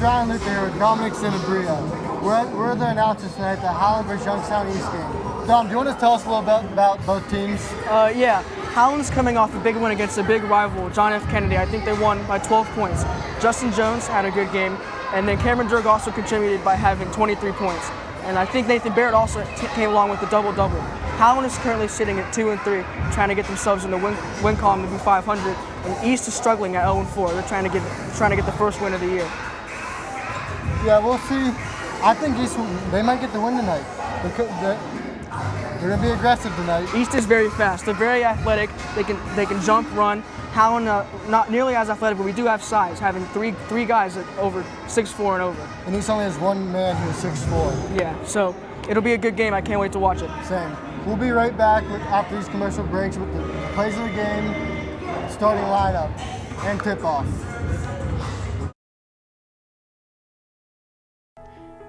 Howland here with Dominic Sanabria. We're the announcers tonight at the Howland vs. Youngstown East game. Dom, do you want to tell us a little bit about both teams? Yeah. Howland's coming off a big win against a big rival, John F. Kennedy. I think they won by 12 points. Justin Jones had a good game, and then Cameron Dirk also contributed by having 23 points. And I think Nathan Barrett also came along with the double-double. Howland is currently sitting at 2-3, trying to get themselves in the win column to be 500. And East is struggling at 0-4. They're trying to get the first win of the year. Yeah, we'll see. I think East, they might get the win tonight. They're going to be aggressive tonight. East is very fast. They're very athletic. They can jump, run. Howland, not nearly as athletic, but we do have size, having three guys at over 6'4" and over. And East only has one man who's 6'4". Yeah, so it'll be a good game. I can't wait to watch it. Same. We'll be right back after these commercial breaks with the plays of the game, starting lineup, and tip-off.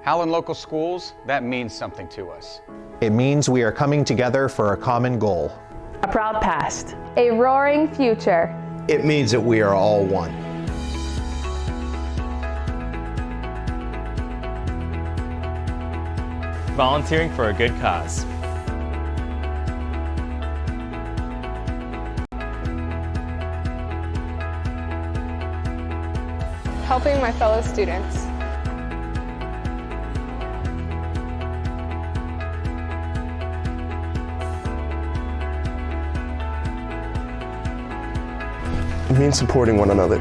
Howland Local Schools, that means something to us. It means we are coming together for a common goal. A proud past. A roaring future. It means that we are all one. Volunteering for a good cause. Helping my fellow students. It means supporting one another.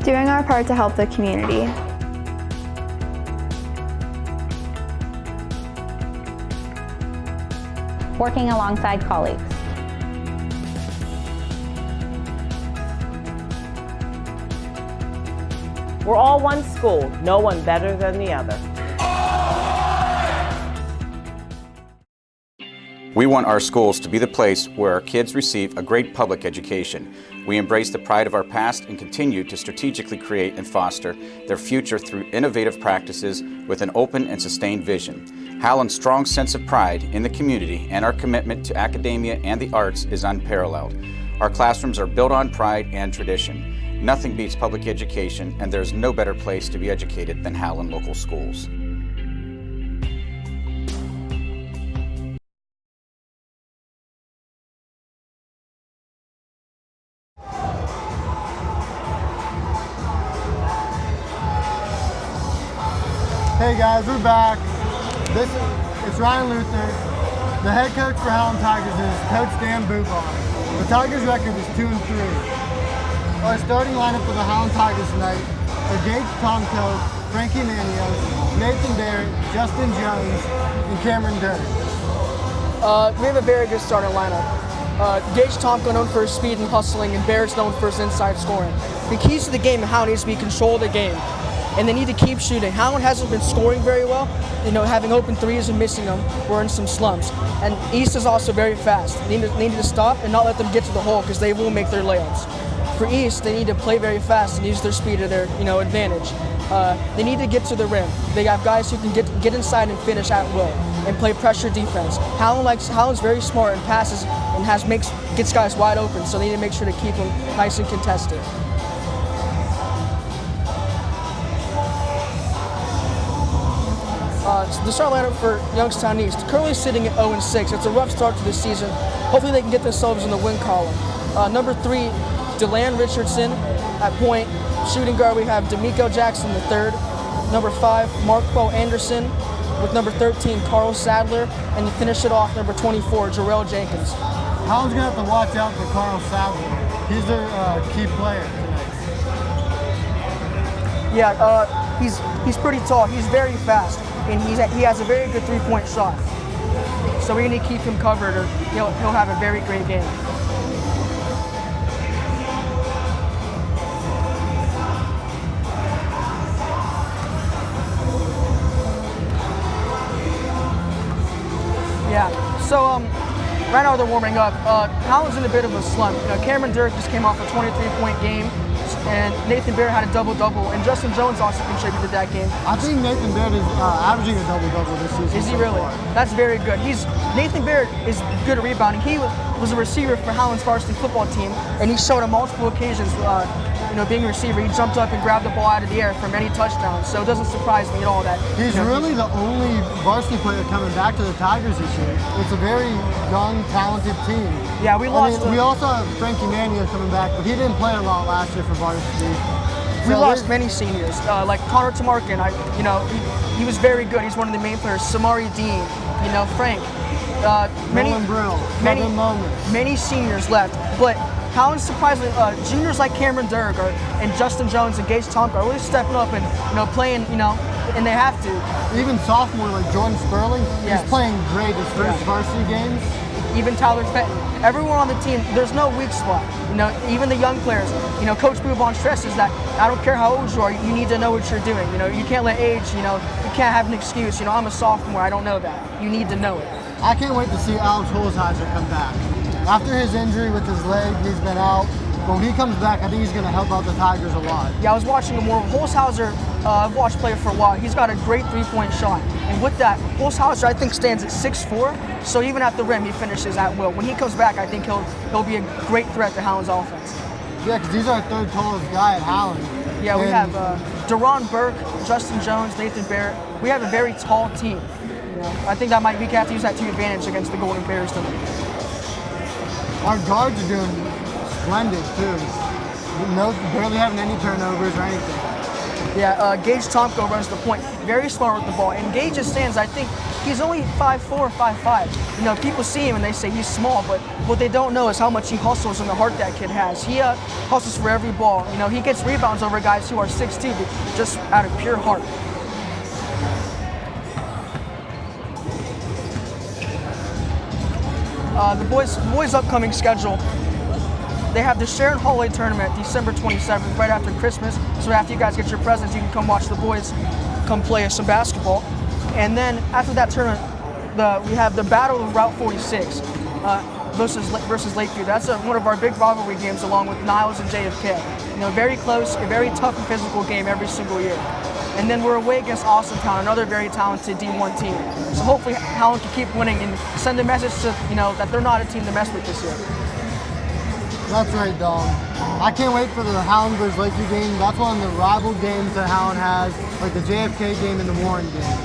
Doing our part to help the community. Working alongside colleagues. We're all one school, no one better than the other. We want our schools to be the place where our kids receive a great public education. We embrace the pride of our past and continue to strategically create and foster their future through innovative practices with an open and sustained vision. Howland's strong sense of pride in the community and our commitment to academia and the arts is unparalleled. Our classrooms are built on pride and tradition. Nothing beats public education, and there's no better place to be educated than Howland Local Schools. Hey guys, we're back. It's Ryan Luther. The head coach for Howland Tigers is Coach Dan Bubon. The Tigers' record is 2-3. Our starting lineup for the Howland Tigers tonight are Gage Tomko, Frankie Manios, Nathan Barrett, Justin Jones, and Cameron Dirk. We have a very good starting lineup. Gage Tomko known for his speed and hustling, and Barrett's known for his inside scoring. The keys to the game and Howland needs to be control of the game, and they need to keep shooting. Howland hasn't been scoring very well, having open threes and missing them. We're in some slumps. And East is also very fast. They need to stop and not let them get to the hole because they will make their layups. For East, they need to play very fast and use their speed to their advantage. They need to get to the rim. They have guys who can get inside and finish at will and play pressure defense. Howland's very smart and passes and gets guys wide open, so they need to make sure to keep them nice and contested. The start lineup for Youngstown East, currently sitting at 0-6. It's a rough start to the season. Hopefully they can get themselves in the win column. Number 3, DeLann Richardson at point. Shooting guard, we have D'Amico Jackson III. Number 5, Marquel Anderson. With number 13, Carl Sadler. And to finish it off, number 24, Jarrell Jenkins. Howland's going to have to watch out for Carl Sadler. He's their key player tonight. Yeah, he's pretty tall. He's very fast. And he has a very good three-point shot. So we need to keep him covered or he'll have a very great game. Yeah, so right now they're warming up. Howland's in a bit of a slump. Cameron Dirk just came off a 23-point game. and Nathan Barrett had a double-double, and Justin Jones also contributed that game. I think Nathan Barrett is averaging a double-double this season. Is he so really? far. That's very good. Nathan Barrett is good at rebounding. He was a receiver for Howland's varsity football team, and he showed on multiple occasions, being a receiver, he jumped up and grabbed the ball out of the air for many touchdowns. So it doesn't surprise me at all that he's really the only varsity player coming back to the Tigers this year. It's a very young, talented team. Yeah, we lost. We also have Frankie Manio coming back, but he didn't play a lot last year for varsity. We lost many seniors, like Connor Tamarkin. He was very good. He's one of the main players. Samari Dean, Frank. Many seniors left, but Howland surprisingly, juniors like Cameron Durg and Justin Jones and Gage Tomka are really stepping up and playing, and they have to. Even sophomore like Jordan Sperling, he's playing great his first varsity games. Even Tyler Fenton. Everyone on the team, there's no weak spot. Even the young players. Coach Boubon stresses that I don't care how old you are, you need to know what you're doing. You can't let age, you can't have an excuse. I'm a sophomore, I don't know that. You need to know it. I can't wait to see Alex Holzheiser come back. After his injury with his leg, he's been out. When he comes back, I think he's going to help out the Tigers a lot. Yeah, I was watching him more. Holzhauser, I've watched play for a while. He's got a great three-point shot. And with that, Holzhauser, I think, stands at 6'4", so even at the rim, he finishes at will. When he comes back, I think he'll be a great threat to Howland's offense. Yeah, because he's our third tallest guy at Howland. Yeah, we have Deron Burke, Justin Jones, Nathan Barrett. We have a very tall team. I think we have to use that to advantage against the Golden Bears tonight. Our guards are doing splendid too. Barely having any turnovers or anything. Yeah, Gage Tomko runs the point. Very smart with the ball. And Gage's stands, I think he's only 5'4", 5'5". People see him and they say he's small, but what they don't know is how much he hustles and the heart that kid has. He hustles for every ball. He gets rebounds over guys who are 6'2", but just out of pure heart. The boys' upcoming schedule, they have the Sharon Holiday Tournament December 27th, right after Christmas. So after you guys get your presents, you can come watch the boys come play some basketball. And then after that tournament, we have the Battle of Route 46 versus Lakeview. That's one of our big rivalry games along with Niles and JFK. Very close, a very tough and physical game every single year. And then we're away against Austintown, another very talented D1 team. So hopefully Howland can keep winning and send a message to, that they're not a team to mess with this year. That's right, Dom. I can't wait for the Howland versus Lakeview game. That's one of the rival games that Howland has, like the JFK game and the Warren game.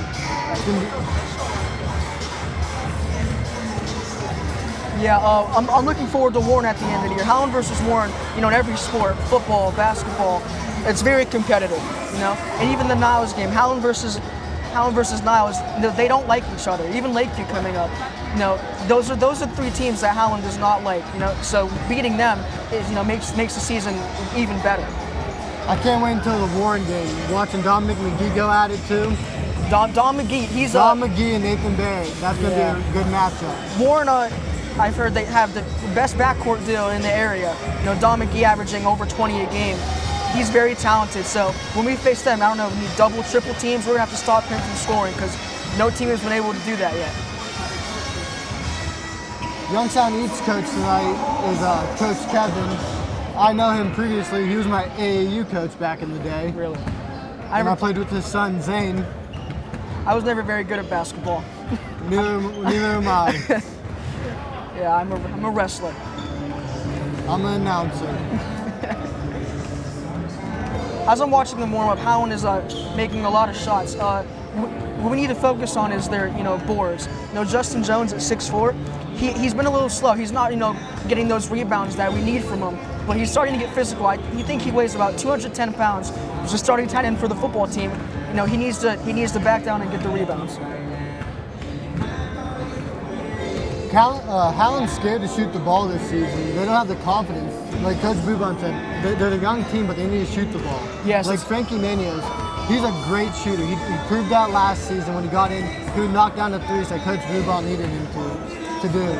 Yeah, I'm looking forward to Warren at the end of the year. Howland versus Warren, in every sport, football, basketball, it's very competitive, And even the Niles game, Howland versus Niles, they don't like each other. Even Lakeview coming up, those are three teams that Howland does not like, So beating them is, makes the season even better. I can't wait until the Warren game. Watching Dominic McGee go at it too. Dom McGee, Dom McGee and Nathan Barrett. That's gonna be a good matchup. Warren, I've heard they have the best backcourt deal in the area. Dom McGee averaging over 20 a game. He's very talented, so when we face them, I don't know, we need double, triple teams. We're gonna have to stop him from scoring because no team has been able to do that yet. Youngstown Eats coach tonight is Coach Kevin. I know him previously. He was my AAU coach back in the day. Really? I played with his son, Zane. I was never very good at basketball. Neither am I. Yeah, I'm a wrestler. I'm an announcer. As I'm watching them warm up, Howland is making a lot of shots. What we need to focus on is their, boards. Justin Jones at 6'4", he's been a little slow. He's not, getting those rebounds that we need from him. But he's starting to get physical. I think he weighs about 210 pounds. He's a starting tight end for the football team. He needs to back down and get the rebounds. Howland's scared to shoot the ball this season. They don't have the confidence. Like Coach Boubon said, they're a young team, but they need to shoot the ball. Yes. Like Frankie Manios, he's a great shooter. He proved that last season when he got in. He would knock down the threes that Coach Boubon needed him to do.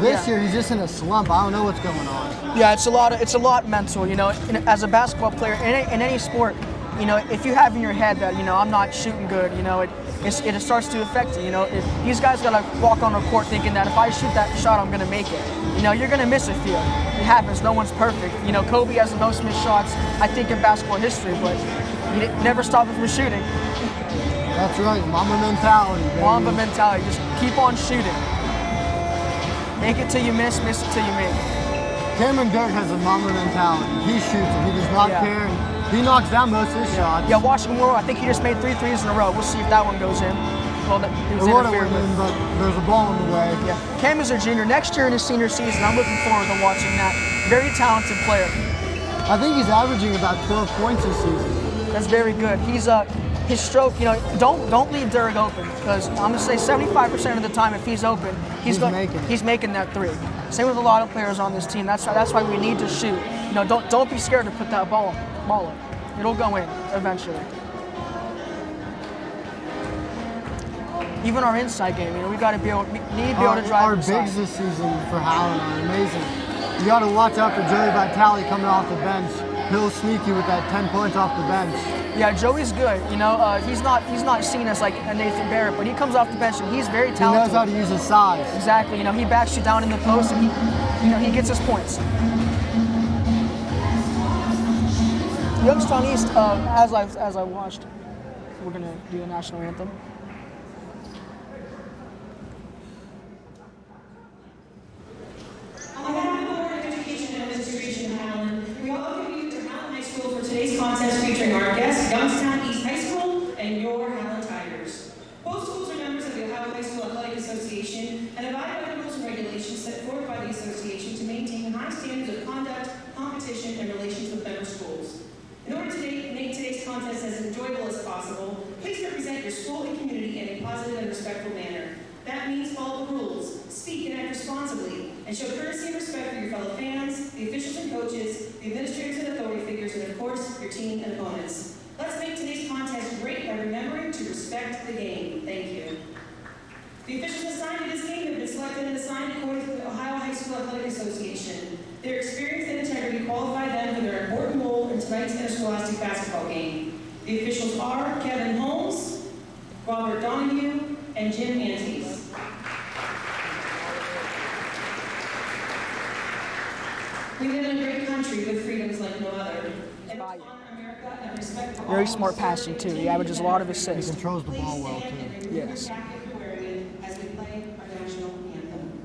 This year, he's just in a slump. I don't know what's going on. Yeah, it's a lot mental. As a basketball player in any sport, if you have in your head that I'm not shooting good, it starts to affect you. You know, if these guys gotta walk on the court thinking that if I shoot that shot, I'm gonna make it. You know, you're gonna miss a field. It happens. No one's perfect. You know, Kobe has the most missed shots I think in basketball history, but he never stopped him from shooting. That's right, Mamba mentality. Baby. Mamba mentality. Just keep on shooting. Make it till you miss it till you make. Cameron Dirk has a Mamba mentality. He shoots it. He does not care. He knocks down most of his shots. Yeah, watching Moore, I think he just made 3 threes in a row. We'll see if that one goes in. Well, it was interfered with. But there's a ball in the way. Yeah. Cam is a junior. Next year in his senior season, I'm looking forward to watching that. Very talented player. I think he's averaging about 12 points this season. That's very good. He's his stroke. You know, don't leave Dirk open, because I'm gonna say 75% of the time, if he's open, he's making that 3. Same with a lot of players on this team. That's why we need to shoot. You know, don't be scared to put that ball up. It'll go in eventually. Even our inside game, you know, we need to be able to drive Our inside. bigs this season for Howland are amazing. You got to watch out for Joey Vitale coming off the bench. He'll sneak you with that 10 points off the bench. Yeah, Joey's good. You know, he's not seen as like a Nathan Barrett, but he comes off the bench and he's very talented. He knows how to use his size. Exactly. You know, he backs you down in the post and he gets his points. Youngstown East, as I watched, we're gonna do the national anthem. On behalf of the Board of Education and Administration of Howland, we welcome you to Howland High School for today's contest featuring our guests, Youngstown East High School and your Howland Tigers. Both schools are members of the Ohio High School Athletic Association and abide by the rules and regulations set forth by the association to maintain high standards of conduct, competition, and relations with member schools. In order to make today's contest as enjoyable as possible, please represent your school and community in a positive and respectful manner. That means follow the rules, speak and act responsibly, and show courtesy and respect for your fellow fans, the officials and coaches, the administrators and authority figures, and of course, your team and opponents. Let's make today's contest great by remembering to respect the game. Thank you. The officials assigned to this game have been selected and assigned according to the Ohio High School Athletic Association. Their experience and integrity qualify them for their important role in tonight's interscholastic basketball game. The officials are Kevin Holmes, Robert Donahue, and Jim Antes. We live in a great country with freedoms like no other. And to honor America and respect for Very all smart passing too. He averages a lot of assists. He controls the ball well too. Yes. as we play our national anthem.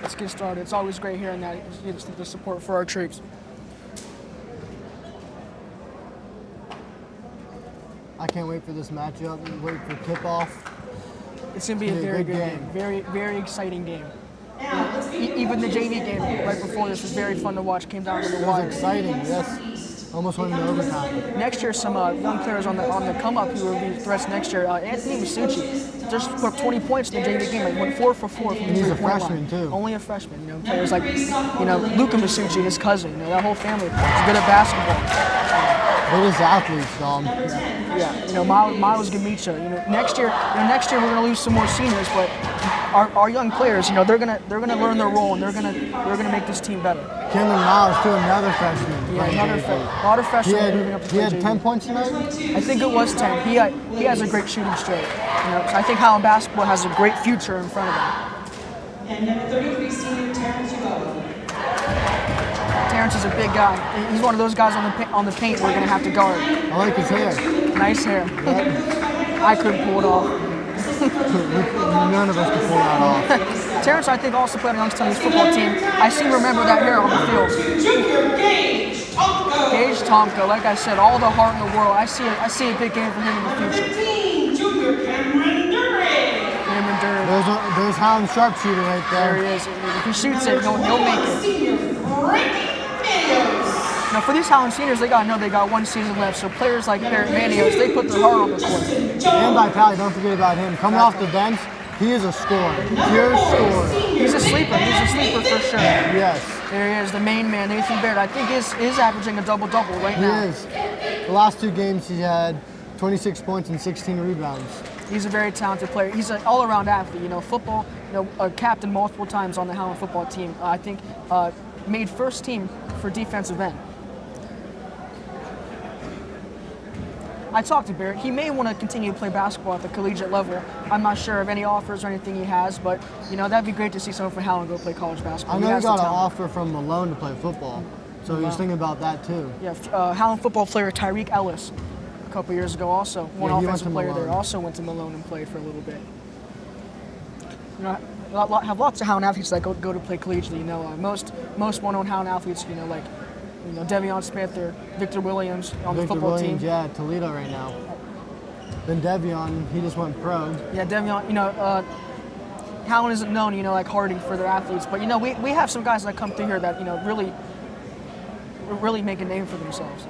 Let's get started. It's always great hearing that, the support for our troops. I can't wait for this matchup. Wait for tip-off. It's going to be a very good game. Very, very exciting game. Even the JV game right before this was very fun to watch. Came down to the wire. It was exciting, yes. Almost went into overtime. Next year, some young players on the come up who will be threats next year. Anthony Masucci just put up 20 points in the JV game. Like went 4 for 4 from the 3-point line. He's a freshman too. Only a freshman. You know, players like Luca Masucci, his cousin. You know, that whole family is good at basketball. They're just athletes, Dom. Yeah, you know, Miles Gamicha. You know, next year we're gonna lose some more seniors, but our young players, you know, they're gonna learn their role and they're gonna make this team better. Cameron Miles, too, another freshman. Yeah, a lot of freshmen moving up to He had play 10 JV. points tonight? I think it was 10. He has a great shooting streak. You know, so I think Howland basketball has a great future in front of them. And number 33, senior Terrence Galvin. Terrence is a big guy. He's one of those guys on the paint we're gonna have to guard. I like his hair. Nice hair. I couldn't pull it off. None of us can pull that off. Terrence, I think, also played on Youngstown's football team. I seem to remember that hair on the field. Junior Gage Tomko. Gage Tomko, like I said, all the heart in the world. I see a big game for him in the future. 13, junior Cameron Duran. Cameron Duran. There's Howland sharpshooter right There there. he is. If he shoots it, he'll make it. Senior Frankie Manios. Now, for these Howland seniors, they gotta know they got one season left. So players like Barrett Manios, they put their heart on the court. And Vitale, don't forget about him. Coming off the bench, he is a scorer. Pure scorer. He's a sleeper. He's a sleeper for sure. Yes. There he is, the main man, Nathan Barrett. I think is averaging a double-double right He now. is. The last 2 games, he had 26 points and 16 rebounds. He's a very talented player. He's an all-around athlete. You know, football. You know, a captain multiple times on the Howland football team. I think made first team for defensive end. I talked to Barrett. He may want to continue to play basketball at the collegiate level. I'm not sure of any offers or anything he has, but you know that'd be great to see someone from Howland go play college basketball. I know he he has got the an talent. offer from Malone to play football, so he was thinking about that too. Yeah, Howland football player Tyreek Ellis, a couple years ago, also one Yeah, he went offensive to player there, Malone. also went to Malone and played for a little bit. You know, have lots of Howland athletes that go to play collegiately. You know, most well-known Howland athletes. You know, like Devion Smith or Victor Williams on the Victor football Williams, team. yeah, Toledo right now. Then Devion, he just went pro. Yeah, Devion. You know, Howland isn't known, you know, like Harding for their athletes, but you know, we have some guys that come through here that really make a name for themselves.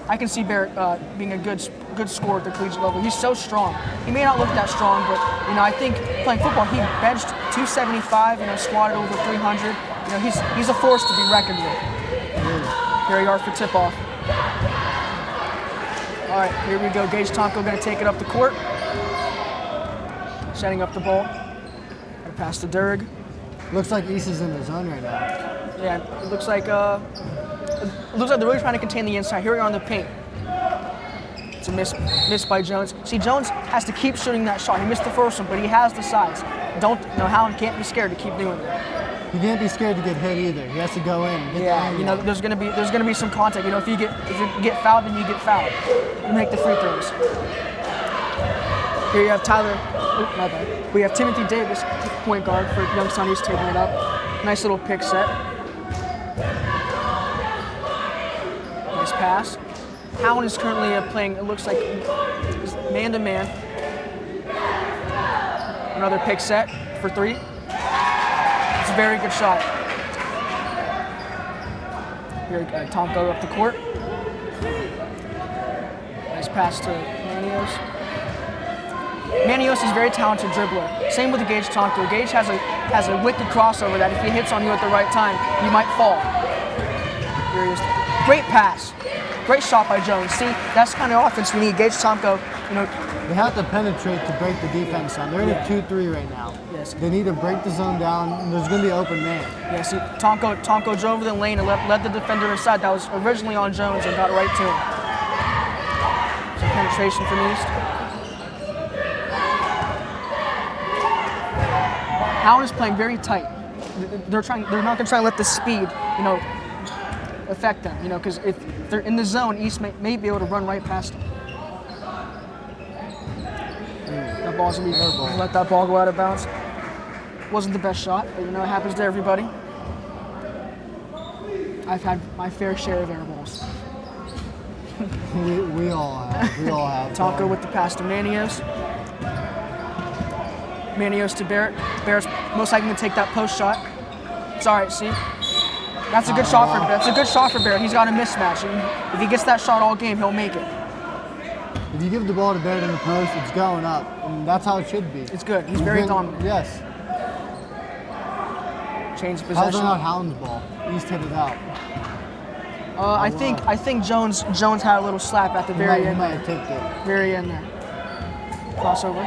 I can see Barrett being a good scorer at the collegiate level. He's so strong. He may not look that strong, but you know, I think playing football, he benched 275, you know, squatted over 300. You know, he's a force to be reckoned with. Here we are for tip-off. All right, here we go. Gage Tomko going to take it up the court. Setting up the ball. Gonna pass to Durg. Looks like East is in the zone right now. Yeah, it looks like they're really trying to contain the inside. Here we are on the paint. It's a miss by Jones. See, Jones has to keep shooting that shot. He missed the first one, but he has the size. Howland can't be scared to keep doing that. He can't be scared to get hit either. He has to go in. Get Yeah, the you know, there's gonna be some contact. You know, if you get fouled, then you get fouled. You make the free throws. Here you have Tyler. Oh, my bad. We have Timothy Davis, point guard for Youngstown. He's taking it up. Nice little pick set. Nice pass. Howland is currently playing. It looks like man to man. Another pick set for 3. It's a very good shot. Here, Tomko up the court. Nice pass to Manios. Manios is a very talented dribbler. Same with the Gage Tomko. Gage has a wicked crossover that if he hits on you at the right time, you might fall. Here he is. Great pass. Great shot by Jones. See, that's the kind of offense we need. Gage Tomko, you know. They have to penetrate to break the defense down. They're in a 2-3 right now. Yes. They need to break the zone down, and there's going to be open man. Yeah, see, Tomko drove the lane and led the defender inside. That was originally on Jones and got right to him. Some penetration from East. Howland is playing very tight. They're not going to try and let the speed, you know, affect them. You know, because if they're in the zone, East may be able to run right past them. That ball's gonna be let that ball go out of bounds. Wasn't the best shot, but you know it happens to everybody. I've had my fair share of air balls. We all have. We all have. Tomko with the pass to Manios. Manios to Barrett. Barrett's most likely gonna take that post shot. It's all right. See, that's a good shot for Barrett. He's got a mismatch, and if he gets that shot all game, he'll make it. If you give the ball to Barrett in the post, it's going up, and that's how it should be. It's good. He's very dominant. Yes. Change How's possession. that not Howland's ball? East hit it out. I think Jones had a little slap at the very end. He might have kicked it. Very end there. Crossover.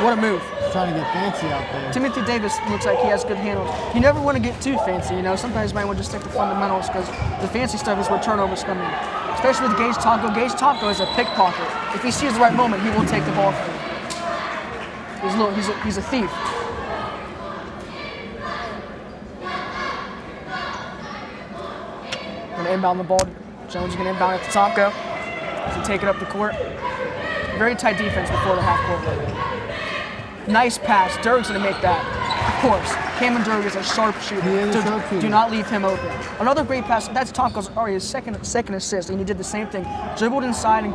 What a move. Trying to get fancy out there. Timothy Davis looks like he has good handles. You never want to get too fancy, you know. Sometimes you might want to just stick to fundamentals because the fancy stuff is where turnovers come in. Especially with Gage Tonko. Gage Tonko is a pickpocket. If he sees the right moment, he will take the ball from you. He's a thief. Gonna inbound the ball. Jones is gonna inbound it to Tonko. As he take it up the court. Very tight defense before the half court. Nice pass. Durg's going to make that. Of course. Cameron Durg is a sharp shooter. Do not leave him open. Another great pass. That's Tonko's already his second assist, and he did the same thing. Dribbled inside and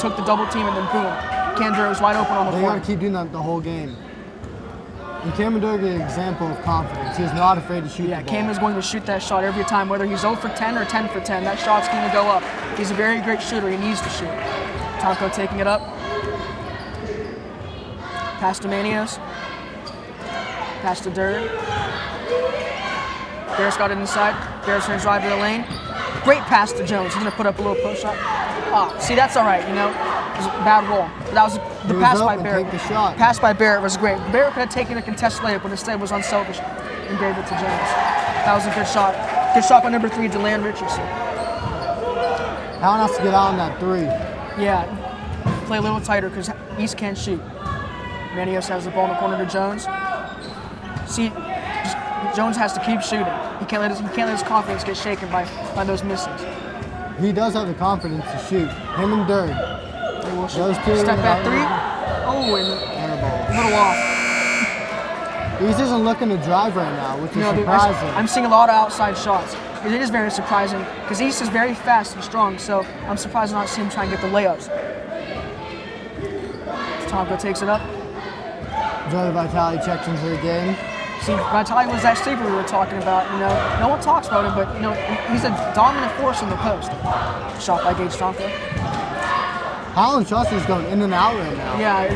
took the double team, and then boom. Cam Durg was wide open on the corner. floor. They got to keep doing that the whole game. And Cameron Durg is an example of confidence. He's not afraid to shoot the ball. Cam is going to shoot that shot every time, whether he's 0 for 10 or 10 for 10. That shot's going to go up. He's a very great shooter. He needs to shoot. Tonko taking it up. Pass to Manios. Pass to Durg. Barrett's got it inside. Barrett's going to drive to the lane. Great pass to Jones. He's going to put up a little push shot. See, that's all right, It was a bad roll. That was the pass by Barrett. Take the shot. Pass by Barrett was great. Barrett could have taken a contested layup, but instead was unselfish and gave it to Jones. That was a good shot. Good shot by number 3, DeLand Richardson. Howland has to get out on that 3. Yeah, play a little tighter because East can't shoot. Manios has the ball in the corner to Jones. See, Jones has to keep shooting. He can't let his confidence get shaken by those misses. He does have the confidence to shoot. Him and Durg. Those two. Step back 3. Oh, and a little off. East isn't looking to drive right now, which is surprising. I'm seeing a lot of outside shots. It is very surprising because East is very fast and strong, so I'm surprised to not see him try and get the layups. Tonko takes it up. Joey Vitale checks into the game. See, Vitale was that sleeper we were talking about. No one talks about him, but he's a dominant force in the post. Shot by Gage Tonko. Howland shots is going in and out right now. Yeah,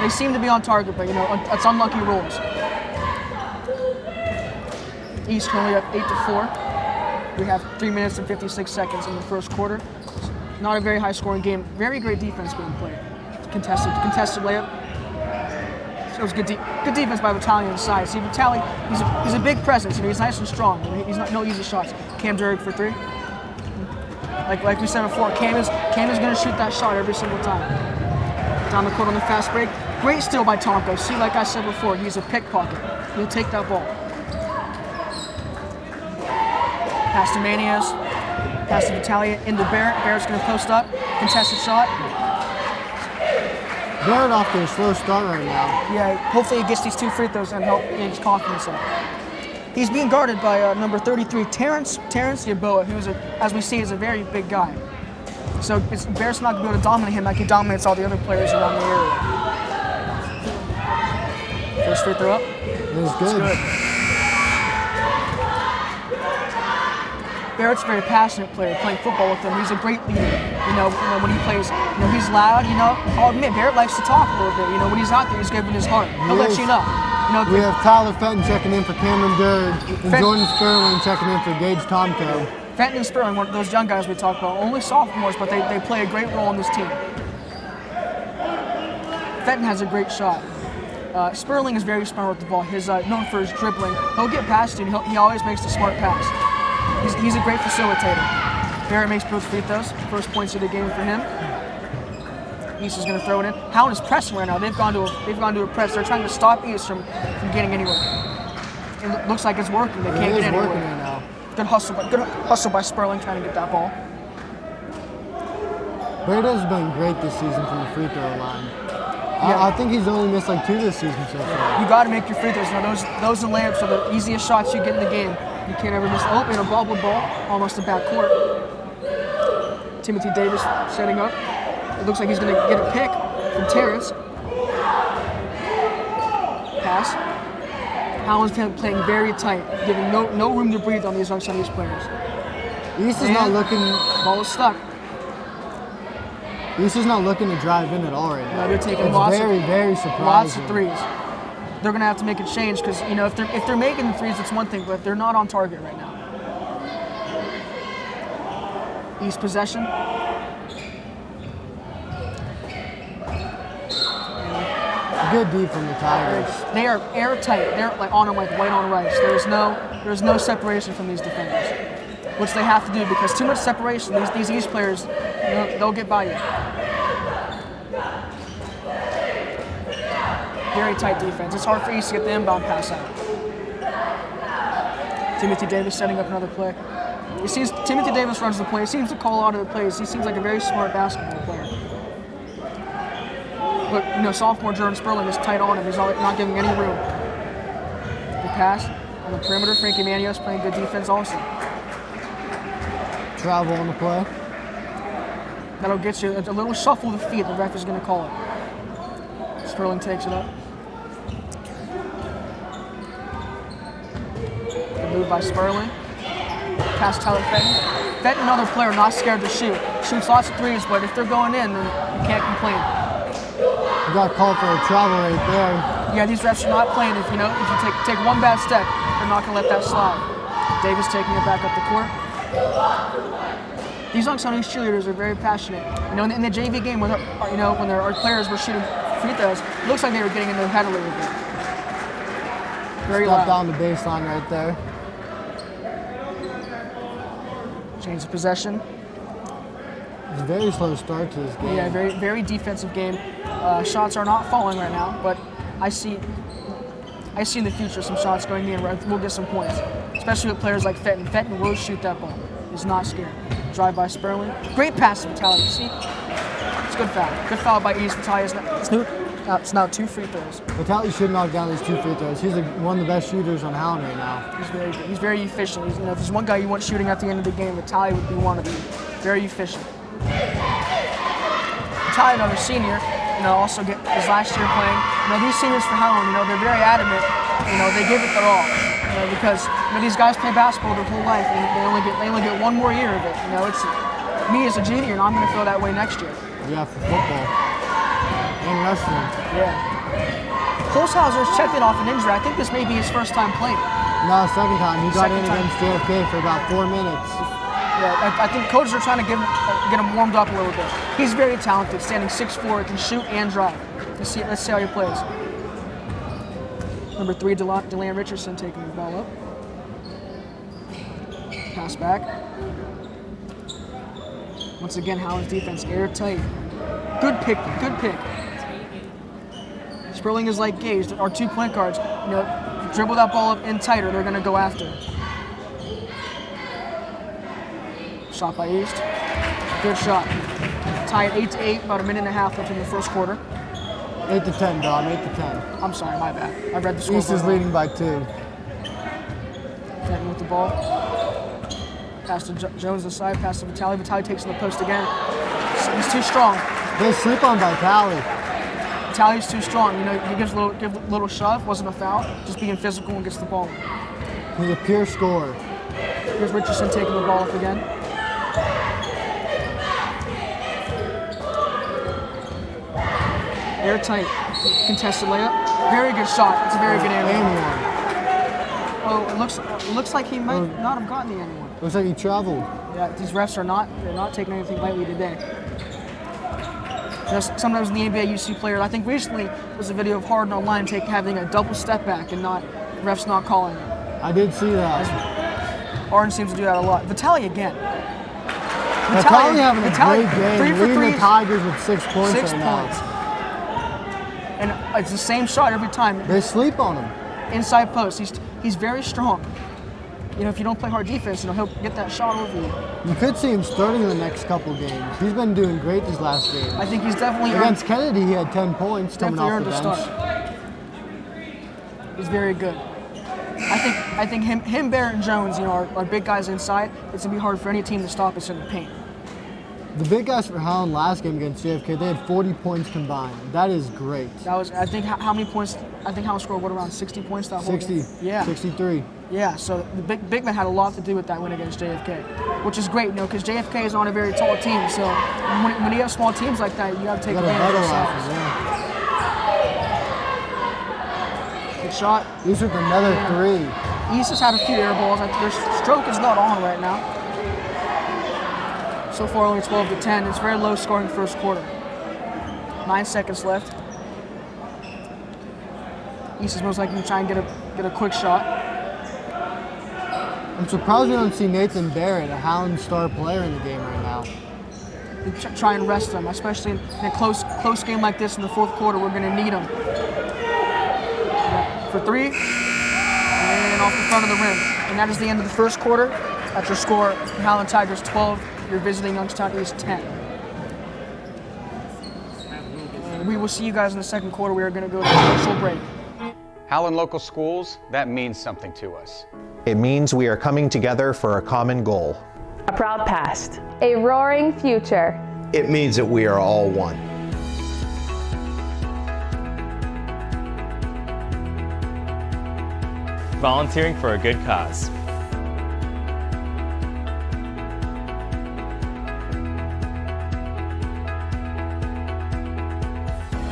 they seem to be on target, but it's unlucky rolls. East currently up 8-4. We have 3 minutes and 56 seconds in the first quarter. Not a very high scoring game. Very great defense being played. Contested layup. So it was good defense by Vitale on the side. See, Vitale, he's a big presence. He's nice and strong. He's not no easy shots. Cam Durg for 3. Like we said before, Cam is going to shoot that shot every single time. Down the court on the fast break. Great steal by Tonko. See, like I said before, he's a pickpocket. He'll take that ball. Pass to Manios. Pass to Vitale into Barrett. Barrett's going to post up. Contested shot. Barrett off to a slow start right now. Yeah, hopefully he gets these 2 free throws and help get his confidence up. He's being guarded by number 33, Terrence Yeboah, who, as we see, is a very big guy. So Barrett's not going to be able to dominate him like he dominates all the other players around the area. First free throw up. It was good. Barrett's a very passionate player, playing football with him. He's a great leader. When he plays, he's loud. I'll admit, Barrett likes to talk a little bit. When he's out there, he's giving his heart. He'll let you know. We have Tyler Fenton checking in for Cameron Durg and Jordan Sperling checking in for Gage Tonko. Fenton and Sperling, one of those young guys we talked about, only sophomores, but they play a great role in this team. Fenton has a great shot. Sperling is very smart with the ball. He's known for his dribbling. He'll get past you, and he always makes the smart pass. He's a great facilitator. Barrett makes both free throws. First points of the game for him. East is going to throw it in. Howland is pressing right now. They've gone to a press. They're trying to stop East from getting anywhere. It looks like it's working. They can't get anywhere. It is working right now. Good hustle by Sperling trying to get that ball. Barrett has been great this season from the free throw line. I think he's only missed like 2 this season so far. You got to make your free throws. Those and layups are the easiest shots you get in the game. You can't ever miss. Oh, and a bobble ball, almost a back court. Timothy Davis setting up. It looks like he's going to get a pick from Terrence. Pass. Howland's playing very tight, giving no room to breathe on these Youngstown players. East is not looking. Ball is stuck. East is not looking to drive in at all right now. No, they're taking very surprising. Lots of threes. They're going to have to make a change because if they're making the threes, it's one thing, but they're not on target right now. East possession. Good D from the Tigers. They are airtight. They're like on them like white on rice. There's no separation from these defenders, which they have to do because too much separation. These East players, they'll get by you. Very tight defense. It's hard for East to get the inbound pass out. Timothy Davis setting up another play. Timothy Davis runs the play. He seems to call out of the plays. He seems like a very smart basketball player. But sophomore Jordan Sperling is tight on him. He's not giving any room. The pass on the perimeter. Frankie Manios playing good defense also. Travel on the play. That'll get you a little shuffle of the feet. The ref is going to call it. Sperling takes it up. Good move by Sperling. Pass Tyler Fenton. Fenton, another player, not scared to shoot. Shoots lots of threes, but if they're going in, then you can't complain. You got called for a travel right there. Yeah, these refs are not playing. If you take one bad step, they're not going to let that slide. Davis taking it back up the court. These Youngstown East cheerleaders are very passionate. In the JV game, when our players were shooting free throws, it looks like they were getting in their head a little bit. Very loud. Down the baseline right there. Change of possession. It's a very slow start to this game. Yeah, very, very defensive game. Shots are not falling right now, but I see in the future some shots going in. We'll get some points, especially with players like Fenton. Fenton will shoot that ball. He's not scared. Drive by Sperling. Great pass to Vitaly. See, it's good foul. Good foul by East. Vitaly it's now 2 free throws. Vitaly should knock down these 2 free throws. He's one of the best shooters on Howland right now. He's very good. He's very efficient. If there's one guy you want shooting at the end of the game, Vitaly would be one of them. Very efficient. Vitaly, another senior, also get his last year playing. These seniors for Howland, they're very adamant. They give it their all. Because these guys play basketball their whole life, and they only get 1 more year of it. It's me as a junior, and I'm going to feel that way next year. Yeah, for football and wrestling. Yeah. Holzhauser's checked it off an injury. I think this may be his first time playing. No, second time. He got in against JFK for about 4 minutes. Yeah, I think coaches are trying to get him warmed up a little bit. He's very talented, standing 6'4", can shoot and drive. Let's see how he plays. Number 3, DeLanne Richardson taking the ball up. Pass back. Once again, Howland's defense airtight. Good pick. Sperling is like Gage. Our 2 point guards. Dribble that ball up in tighter. They're going to go after. Shot by East. Good shot. Tie at 8-8. About a minute and a half left in the first quarter. 8-10, Dom. 8-10. I'm sorry, my bad. I read the score. East is leading by 2. Fenton with the ball. Pass to Jones the side. Pass to Vitaly. Vitaly takes in the post again. He's too strong. They sleep on Vitaly. Vitaly's too strong. He gives a little shove. Wasn't a foul. Just being physical and gets the ball. He's a pure scorer. Here's Richardson taking the ball up again. Airtight. Contested layup. Very good shot. It's a very good aim. Oh, it looks like he might not have gotten the anyone. Looks like he traveled. Yeah, these refs are not taking anything lightly today. Sometimes in the NBA you see players. I think recently was a video of Harden online having a double step back and refs not calling it. I did see that. Harden seems to do that a lot. Vitaly again. Vitaly having a great game. 3 for 3. Leading the Tigers with 6 points. 6 points. And it's the same shot every time. They sleep on him. Inside post. He's very strong. If you don't play hard defense, he'll get that shot over you. You could see him starting in the next couple games. He's been doing great these last games. I think he's definitely against Kennedy. He had 10 points coming off the bench. Start. He's very good. I think him, Barrett, and Jones, are big guys inside. It's gonna be hard for any team to stop us in the paint. The big guys for Howland last game against JFK, they had 40 points combined. That is great. That was, I think, how many points? I think Howland scored around 60 points that whole 60. game. Yeah. 63. Yeah. So the big man had a lot to do with that win against JFK, which is great, because JFK is on a very tall team. So when you have small teams like that, you got to take advantage of size. Good shot. East with another 3. East has had a few air balls. Their stroke is not on right now. So far only 12-10. It's very low scoring first quarter. 9 seconds left. East is most likely going to try and get a quick shot. I'm surprised we don't see Nathan Barrett, a Howland star player, in the game right now. Try and rest him, especially in a close game like this in the fourth quarter. We're going to need him. For three, and off the front of the rim. And that is the end of the first quarter. That's your score. Howland Tigers 12. You're visiting Youngstown East 10. And we will see you guys in the second quarter. We are going to go to a commercial break. Howland Local Schools, that means something to us. It means we are coming together for a common goal. A proud past. A roaring future. It means that we are all one. Volunteering for a good cause.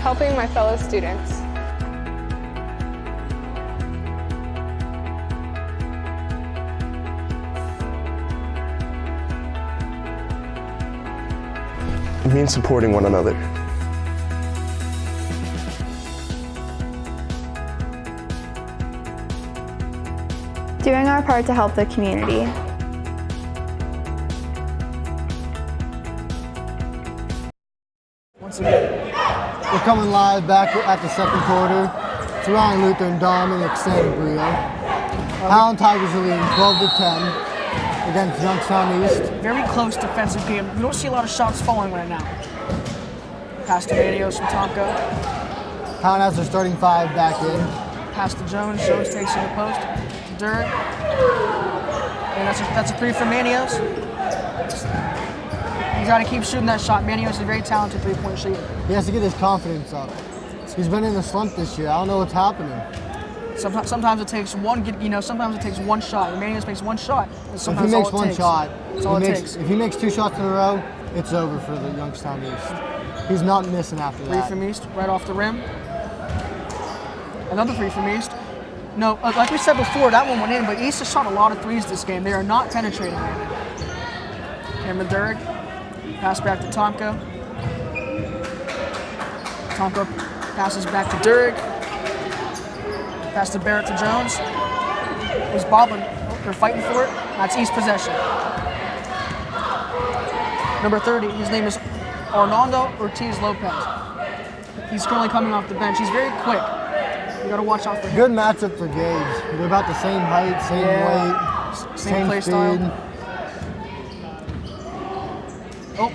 Helping my fellow students. It means supporting one another. Doing our part to help the community. Once again, We're coming live back at the second quarter. It's Ryan Luther and Dominic Sanabria. Howland Tigers are leading 12-10 against Youngstown East. very close defensive game. We don't see a lot of shots falling right now. Pass to Manios from Tomko. Howland has their starting five back in. Pass to Jones. Jones takes to the post. To Durr. And that's a three for Manios. He's got to keep shooting that shot. Manios is a very talented three-point shooter. He has to get his confidence up. He's been in a slump this year. I don't know what's happening. Sometimes it takes one. Sometimes it takes one shot. Manios makes one shot. And If he makes one shot, that's all it takes. if he makes two shots in a row, it's over for the Youngstown East. He's not missing after Three that. from East, right off the rim. Another three from East. No, like we said before, that one went in, but East has shot a lot of threes this game. They are not penetrating right now. Cameron Durr, pass back to Tomko. Tomko passes back to Durr. Pass to Barrett to Jones. He's bobbling. They're fighting for it. That's East possession. Number 30, his name is Arnaldo Ortiz Lopez. He's currently coming off the bench. He's very quick. You gotta watch out for him. Good matchup for Gage. They're about the same height, same weight, Same play speed. style. Oh.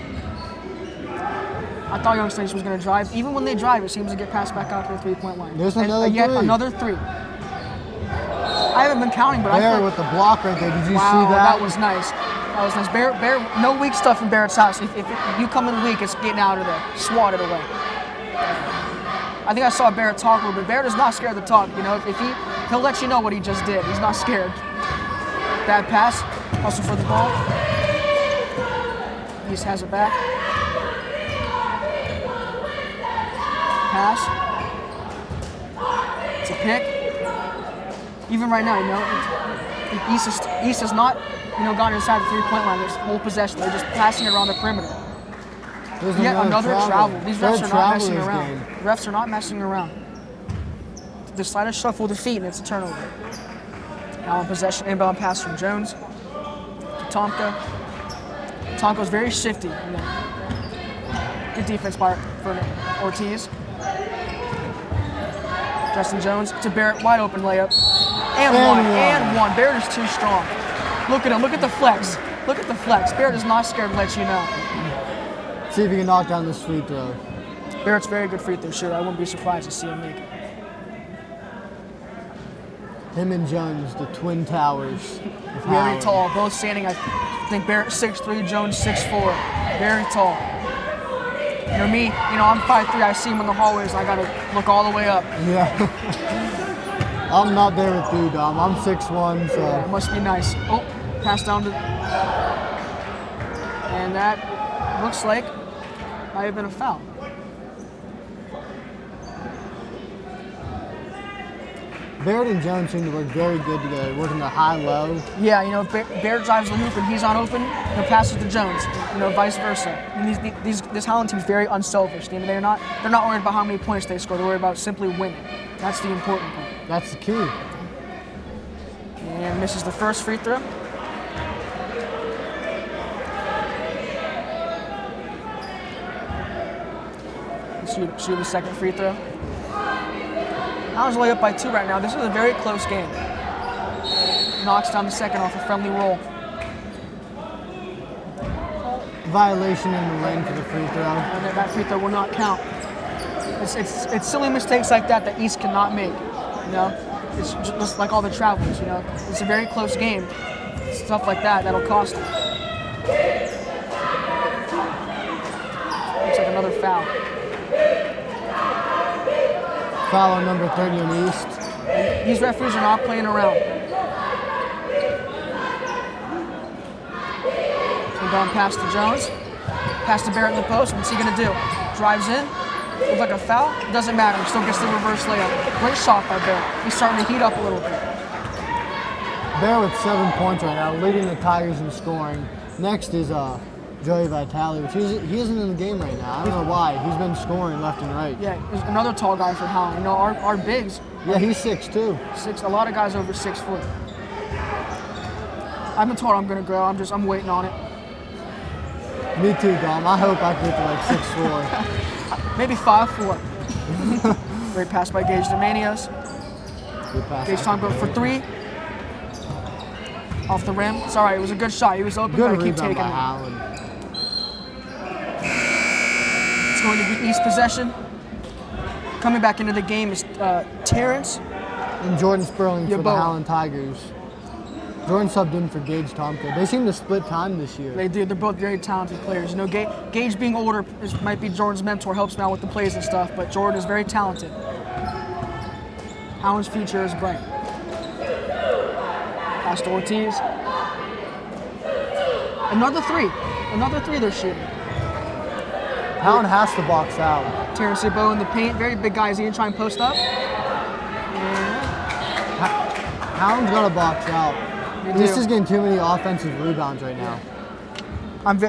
I thought Youngstown was going to drive. Even when they drive, it seems to get passed back out to the three-point line. There's And another yet three. another three. I haven't been counting, but I There feel with the block right there. Did you wow, see that? that was nice. That was nice. Barrett, no weak stuff in Barrett's house. If you come in weak, it's getting out of there. Swat it away. I think I saw Barrett talk a little bit. Barrett is not scared to talk. You know, if he'll let you know what he just did. He's not scared. Bad pass. Hustle for the ball. East has it back. Pass. It's a pick. Even right now, you know, East has not, gone inside the three-point line this whole possession. They're just passing it around the perimeter. There's Yet another travel. These refs Third are not travel messing this around. game. Refs are not messing around. The slightest shuffle of the feet and it's a turnover. Now in possession, inbound pass from Jones to Tomko. Tomko's very shifty. Good defense by Ortiz. Justin Jones to Barrett, wide open layup. And one. Barrett is too strong. Look at him. Look at the flex. Look at the flex. Barrett is not scared to let you know. See if he can knock down this free throw. Barrett's very good free throw shooter. I wouldn't be surprised to see him make it. Him and Jones, the twin towers. Very tall, both standing. I think Barrett 6'3", Jones 6'4". Very tall. Me, I'm 5'3". I see him in the hallways. I gotta look all the way up. Yeah. I'm not there with you, Dom. I'm 6'1", so. Yeah, it must be nice. Oh, pass down to. And that looks like might have been a foul. Barrett and Jones seem to work very good together, working the high-low. Yeah, you know, if Barrett drives the hoop and he's not open, he'll pass it to Jones. You know, vice versa. And this Howland team is very unselfish. You know, they're not worried about how many points they score. They're worried about simply winning. That's the important part. That's the key. And misses the first free throw. Shoot the second free throw. Howland's only up by 2 right now. This is a very close game. Knocks down the second off a friendly roll. Violation in the lane for the free throw. And that free throw will not count. It's silly mistakes like that East cannot make. You know, it's just like all the Travelers. You know, it's a very close game. Stuff like that'll cost them. Looks like another foul. Foul on number 30 on East. And these referees are not playing around. So going past to Jones, past to Barrett in the post. What's he gonna do? Drives in. Looks like a foul. It doesn't matter. He still gets the reverse layup. Great shot by Barrett. He's starting to heat up a little bit. Barrett with 7 points right now, leading the Tigers in scoring. Next is Joey Vitale, which he isn't in the game right now. I don't know why. He's been scoring left and right. Yeah, there's another tall guy for Howland. You know, our bigs. Yeah, he's 6'2". A lot of guys over 6 foot. I've been told I'm gonna grow. I'm waiting on it. Me too, Dom. I hope I can get to like 6'4". Maybe 5'4". Great pass by Gage Domanios. Good pass. Gage time going for 3. Off the rim. It's all right. It was a good shot. He was open, but I keep taking it. Howland. It's going to be East possession. Coming back into the game is Terrence. And Jordan Sperling for the Yeboah. Howland Tigers. Jordan subbed in for Gage Tomko. They seem to split time this year. They do. They're both very talented players. You know, Gage being older might be Jordan's mentor, helps him out with the plays and stuff, but Jordan is very talented. Howland's future is bright. Pass to Ortiz. Another 3. Another 3 they're shooting. Howland has to box out. Terrence Yeboah in the paint. Very big guy. Is he going to try and post up? Howland's got to box out. East is getting too many offensive rebounds right now.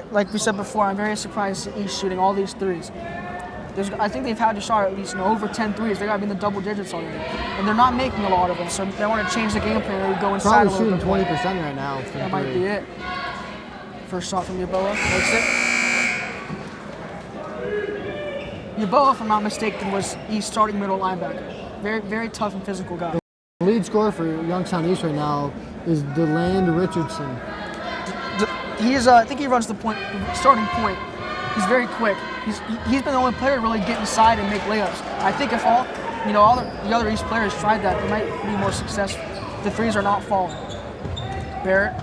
Like we said before, I'm very surprised at East shooting all these threes. I think they've had to shot at least over 10 threes. They got to be in the double digits already. And they're not making a lot of them, so they want to change the game plan. They go inside Probably a little shooting bit 20% right now. That might be it. First shot from Yeboah. Makes it. Yeboah, if I'm not mistaken, was East starting middle linebacker. Very, very tough and physical guy. The lead scorer for Youngstown East right now is DeLand Richardson. I think he runs the starting point. He's very quick. He's been the only player to really get inside and make layups. I think if all the other East players tried that, they might be more successful. The threes are not falling. Barrett,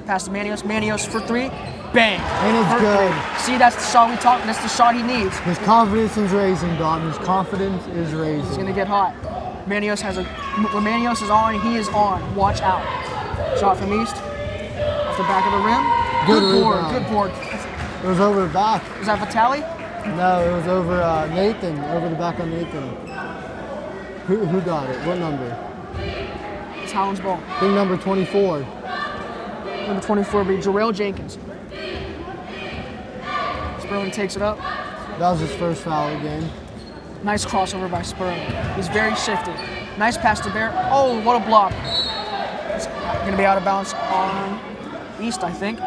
pass to Manios. Manios for 3. Bang. And it's good. See, that's the shot we talked. That's the shot he needs. His confidence is raising, Don. His confidence is raising. He's gonna get hot. When Manios is on, he is on. Watch out. Shot from East. Off the back of the rim. Good board. Good board. It was over the back. Was that Vitale? No, it was over Nathan. Over the back on Nathan. Who got it? What number? It's Howland's ball. I think number 24. Number 24 will be Jarrell Jenkins. Sperling takes it up. That was his first foul of the game. Nice crossover by Sperling. He's very shifty. Nice pass to Barrett. Oh, what a block. It's going to be out of bounds on East, I think.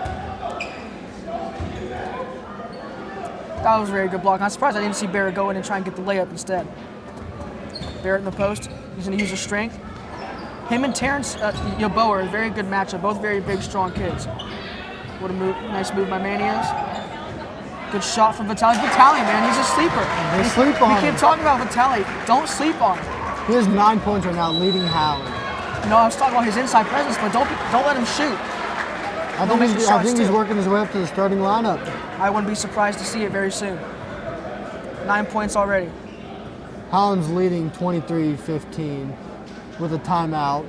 That was a very good block. I'm surprised I didn't see Barrett go in and try and get the layup instead. Barrett in the post. He's going to use his strength. Him and Terrence Yeboah are a very good matchup. Both very big, strong kids. What a move. Nice move by Manios. Good shot from Vitale. Vitale, man, he's a sleeper. They sleep on him. We keep talking about Vitale. Don't sleep on him. He has 9 points right now, leading Howland. You know, I was talking about his inside presence, but don't let him shoot. I think he's working his way up to the starting lineup. I wouldn't be surprised to see it very soon. 9 points already. Howland's leading 23-15 with a timeout.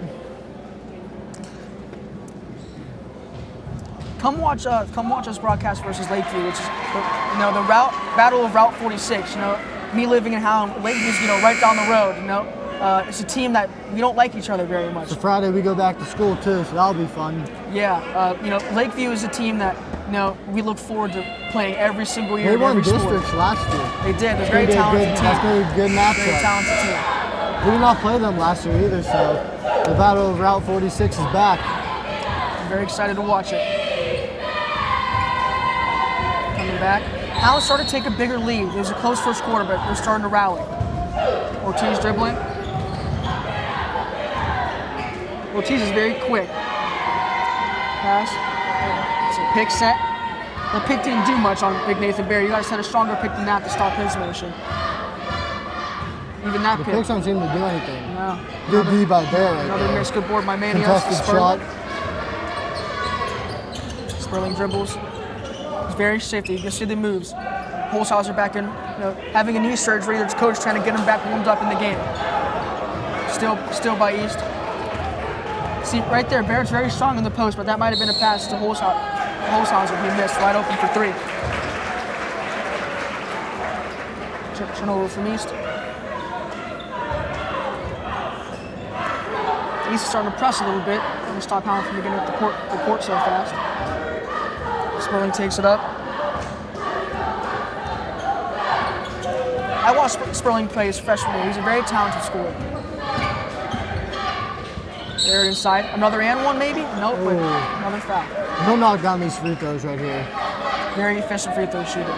Come watch us broadcast versus Lakeview, which is the battle of Route 46. You know, me living in Howland, Lakeview's right down the road. You know, It's a team that we don't like each other very much. So Friday we go back to school too, so that'll be fun. Yeah, Lakeview is a team that we look forward to playing every single year. They won every districts sport. last year. They did. They're a very talented team. That's going to be a good matchup. Very talented team. We did not play them last year either, so the battle of Route 46 is back. I'm very excited to watch it. Coming back. Howland started to take a bigger lead. It was a close first quarter, but they're starting to rally. Ortiz dribbling. Ortiz is very quick. Pass. It's a pick set. The pick didn't do much on Big Nathan Berry. You guys had a stronger pick than that to stop his motion. Even that the pick. picks don't seem to do anything. No. Good D by Bear. Another miss. Good board by Manios. Contested shot. Sperling dribbles. He's very shifty. You can see the moves. Holzhauser back in, having a knee surgery. There's coach trying to get him back warmed up in the game. Still by East. See, right there, Barrett's very strong in the post, but that might have been a pass to Holzhauser. He missed, wide open for 3. Turnover from East. East is starting to press a little bit. Going to stop Howland from getting up the court so fast. Sperling takes it up. I watched Sperling play his freshman year. He's a very talented scorer. There inside. Another and one maybe? Nope, but another foul. He'll knock down these free throws right here. Very efficient free throw shooter.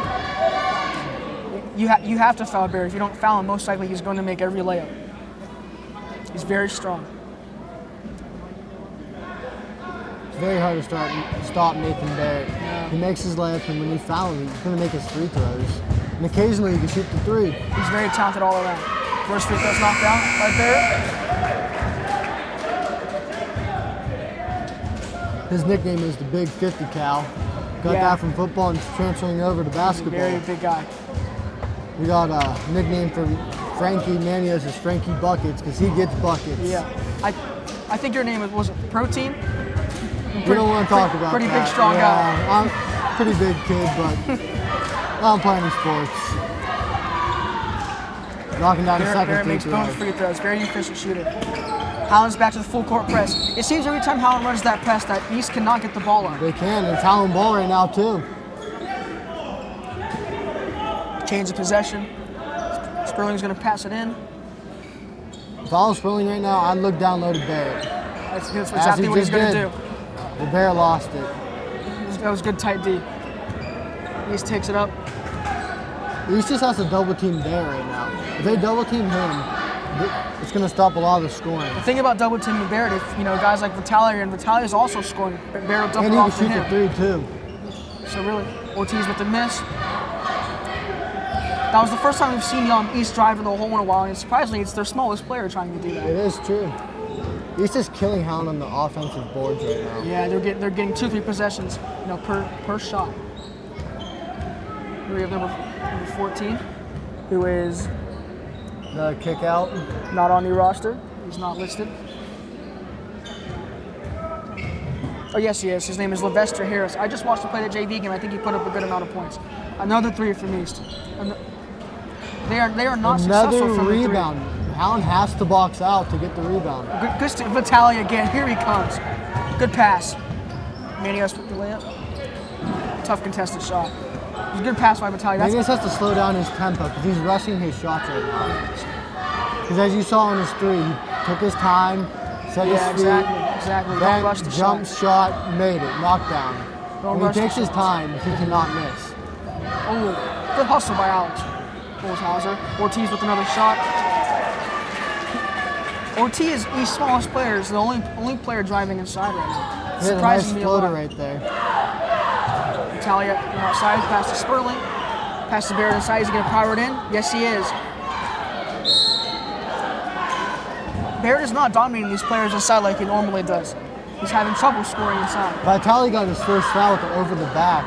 You have to foul Barry. If you don't foul him, most likely he's going to make every layup. He's very strong. It's very hard to stop Nathan Barrett. Yeah. He makes his layups, and when you foul him, he's going to make his free throws. And occasionally he can shoot the 3. He's very talented all around. First free throw's knocked down by Barrett. His nickname is the Big 50 Cal. Got that from football and transferring over to basketball. Very big guy. We got a nickname for Frankie Manios is Frankie Buckets because he gets buckets. Yeah. I think your name was it Protein? We don't want to talk about pretty that. Big, strong guy. I'm a pretty big kid, but I don't play any sports. Knocking down the second Barrett makes bonus free throws. Very efficient shooter. Howland's back to the full court press. It seems every time Howland runs that press that East cannot get the ball on. They can. It's Howland ball right now too. Change of possession. Sperling's going to pass it in. If I was Sperling right now, I'd look down low to Barrett. That's exactly what he's going to do. The Bear lost it. That was good tight D. East takes it up. East just has to double team Bear right now. If they double team him, it's going to stop a lot of the scoring. The thing about double teaming Barrett, if guys like Vitalia, and Vitalia is also scoring, Barrett will dump it off to him. And he can shoot the 3 too. So really, Ortiz with the miss. That was the first time we've seen East drive in the hole in a while, and surprisingly, it's their smallest player trying to do that. It is true. East is killing Howland on the offensive boards right now. Yeah, they're getting 2-3 possessions, per shot. We have number 14, who is the kick out. Not on the roster. He's not listed. Oh yes, he is. His name is Levester Harris. I just watched him play the JV game. I think he put up a good amount of points. Another 3 from East. They are not successful from the 3. Rebound. Howland has to box out to get the rebound. Good to Vitalia again. Here he comes. Good pass. Manios with the layup. Tough contested shot. It's a good pass by Vitalia. Manios has to slow down his tempo because he's rushing his shots right now. Because as you saw on his 3, he took his time, set his feet. Exactly. Then Don't rush the jump shot, made it, knockdown. When he takes his time, he cannot miss. Oh, good hustle by Alex. Holzhauser. Ortiz with another shot. Ortiz, East's smallest player, is the only player driving inside right now. Surprising me a lot. Right there. Vitalia outside, pass to Sperling. Pass to Barrett inside. Is he going to power it in? Yes, he is. Barrett is not dominating these players inside like he normally does. He's having trouble scoring inside. Vitalia got his first foul with the over the back.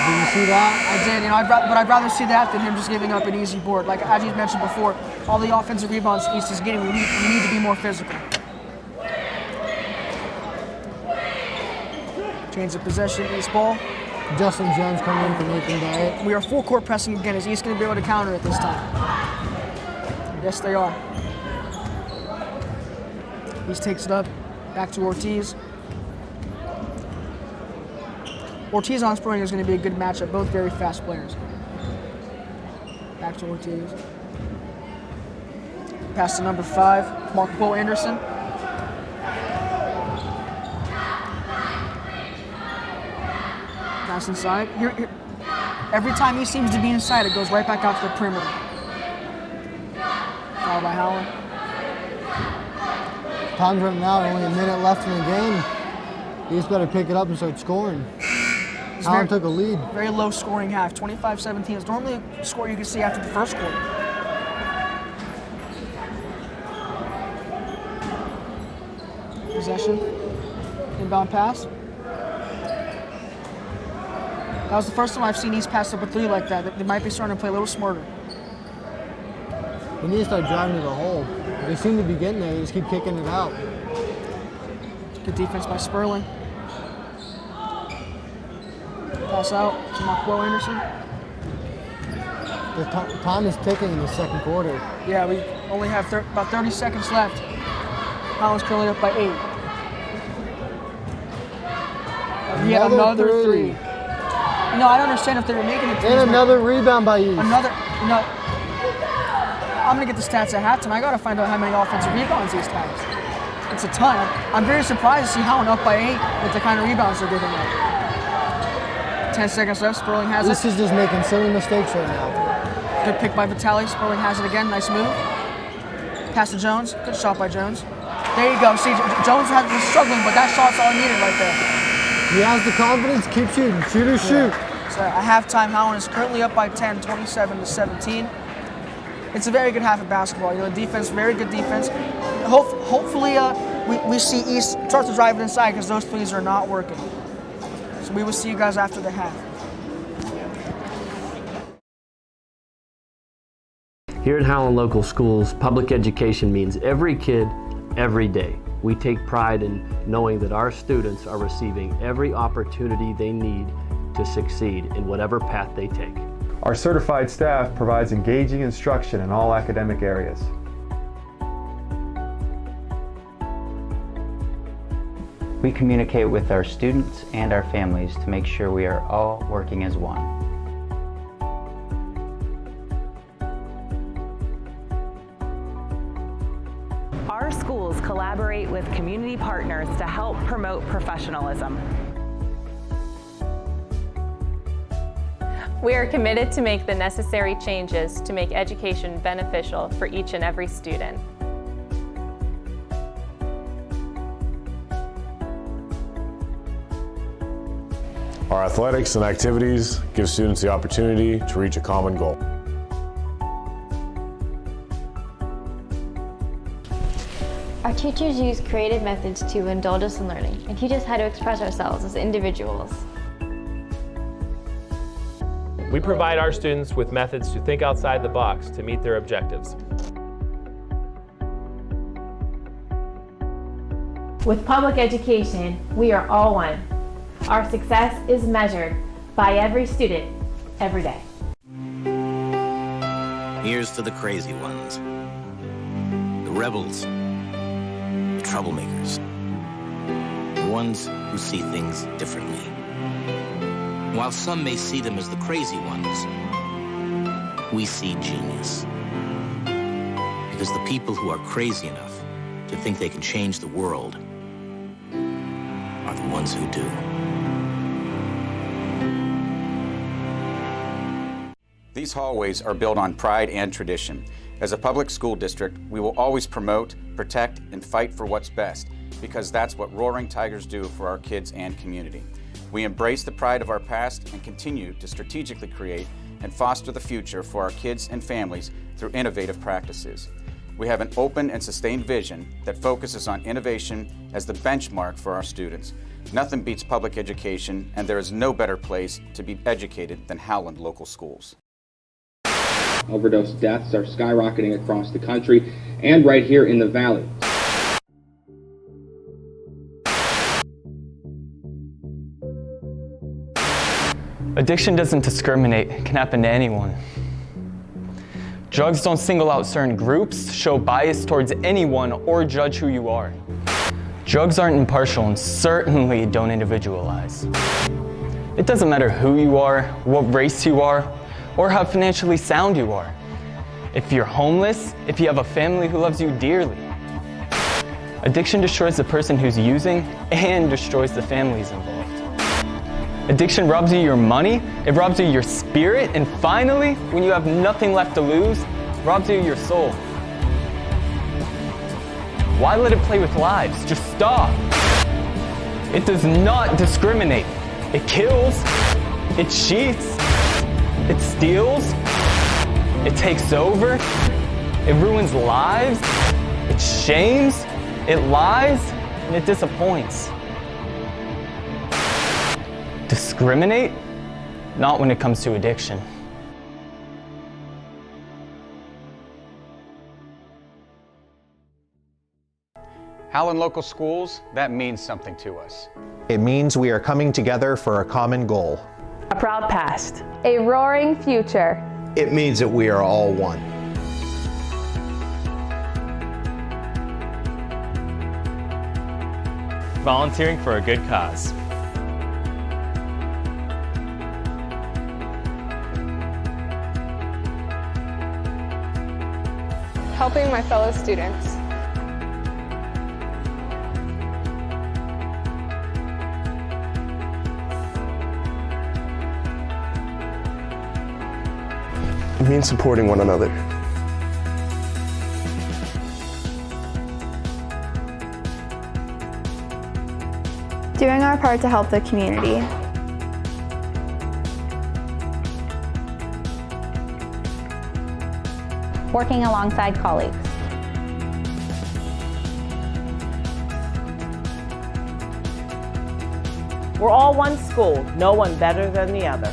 Did you see that? I did, but I'd rather see that than him just giving up an easy board. Like as you mentioned before, all the offensive rebounds East is getting, we need to be more physical. Change of possession, East ball. Justin Jones coming in for Nathan Barrett. We are full court pressing again. Is East going to be able to counter it this time? Yes, they are. East takes it up, back to Ortiz. Ortiz on Spring is going to be a good matchup, both very fast players. Back to Ortiz. Pass to number 5, Mark Will Anderson. Pass inside. Here, every time he seems to be inside, it goes right back out to the perimeter. Foul by Howland. Time's running out, only a minute left in the game. He just better pick it up and start scoring. Howland took a lead. Very low scoring half, 25-17 is normally a score you can see after the first quarter. Possession, inbound pass. That was the first time I've seen East pass up a 3 like that. They might be starting to play a little smarter. We need to start driving to the hole. They seem to be getting there, they just keep kicking it out. Good defense by Sperling. Pass out to Marquell Anderson. The time is ticking in the second quarter. Yeah, we only have about 30 seconds left. Howland's currently up by 8. Yeah, another 3. No, I don't understand if they were making it. And another rebound by East. I'm gonna get the stats at halftime. I gotta find out how many offensive rebounds East has. It's a ton. I'm very surprised to see Howland up by 8 with the kind of rebounds they're giving up. 10 seconds left, Sperling has it. This is just making silly mistakes right now. Good pick by Vitale, Sperling has it again, nice move. Pass to Jones, good shot by Jones. There you go, see, Jones has been struggling, but that shot's all needed right there. He has the confidence, keep shooting, shoot or shoot. So at halftime, Howland is currently up by 10, 27-17. It's a very good half of basketball. You know, defense, very good defense. Hopefully, we see East start to drive it inside because those threes are not working. So we will see you guys after the half. Here at Howland Local Schools, public education means every kid, every day. We take pride in knowing that our students are receiving every opportunity they need to succeed in whatever path they take. Our certified staff provides engaging instruction in all academic areas. We communicate with our students and our families to make sure we are all working as one. Our schools collaborate with community partners to help promote professionalism. We are committed to make the necessary changes to make education beneficial for each and every student. Our athletics and activities give students the opportunity to reach a common goal. Our teachers use creative methods to indulge us in learning and teach us how to express ourselves as individuals. We provide our students with methods to think outside the box to meet their objectives. With public education, we are all one. Our success is measured by every student, every day. Here's to the crazy ones, the rebels, the troublemakers, the ones who see things differently. While some may see them as the crazy ones, we see genius. Because the people who are crazy enough to think they can change the world are the ones who do. These hallways are built on pride and tradition. As a public school district, we will always promote, protect, and fight for what's best, because that's what Roaring Tigers do for our kids and community. We embrace the pride of our past and continue to strategically create and foster the future for our kids and families through innovative practices. We have an open and sustained vision that focuses on innovation as the benchmark for our students. Nothing beats public education, and there is no better place to be educated than Howland Local Schools. Overdose deaths are skyrocketing across the country and right here in the Valley. Addiction doesn't discriminate. It can happen to anyone. Drugs don't single out certain groups, show bias towards anyone, or judge who you are. Drugs aren't impartial and certainly don't individualize. It doesn't matter who you are, what race you are, or how financially sound you are. If you're homeless, if you have a family who loves you dearly. Addiction destroys the person who's using and destroys the families involved. Addiction robs you your money, it robs you your spirit, and finally, when you have nothing left to lose, robs you your soul. Why let it play with lives? Just stop. It does not discriminate. It kills, it cheats, it steals, it takes over, it ruins lives, it shames, it lies, and it disappoints. Discriminate? Not when it comes to addiction. Howland Local Schools, that means something to us. It means we are coming together for a common goal. A proud past. A roaring future. It means that we are all one. Volunteering for a good cause. Helping my fellow students. It means supporting one another. Doing our part to help the community. Working alongside colleagues. We're all one school, no one better than the other.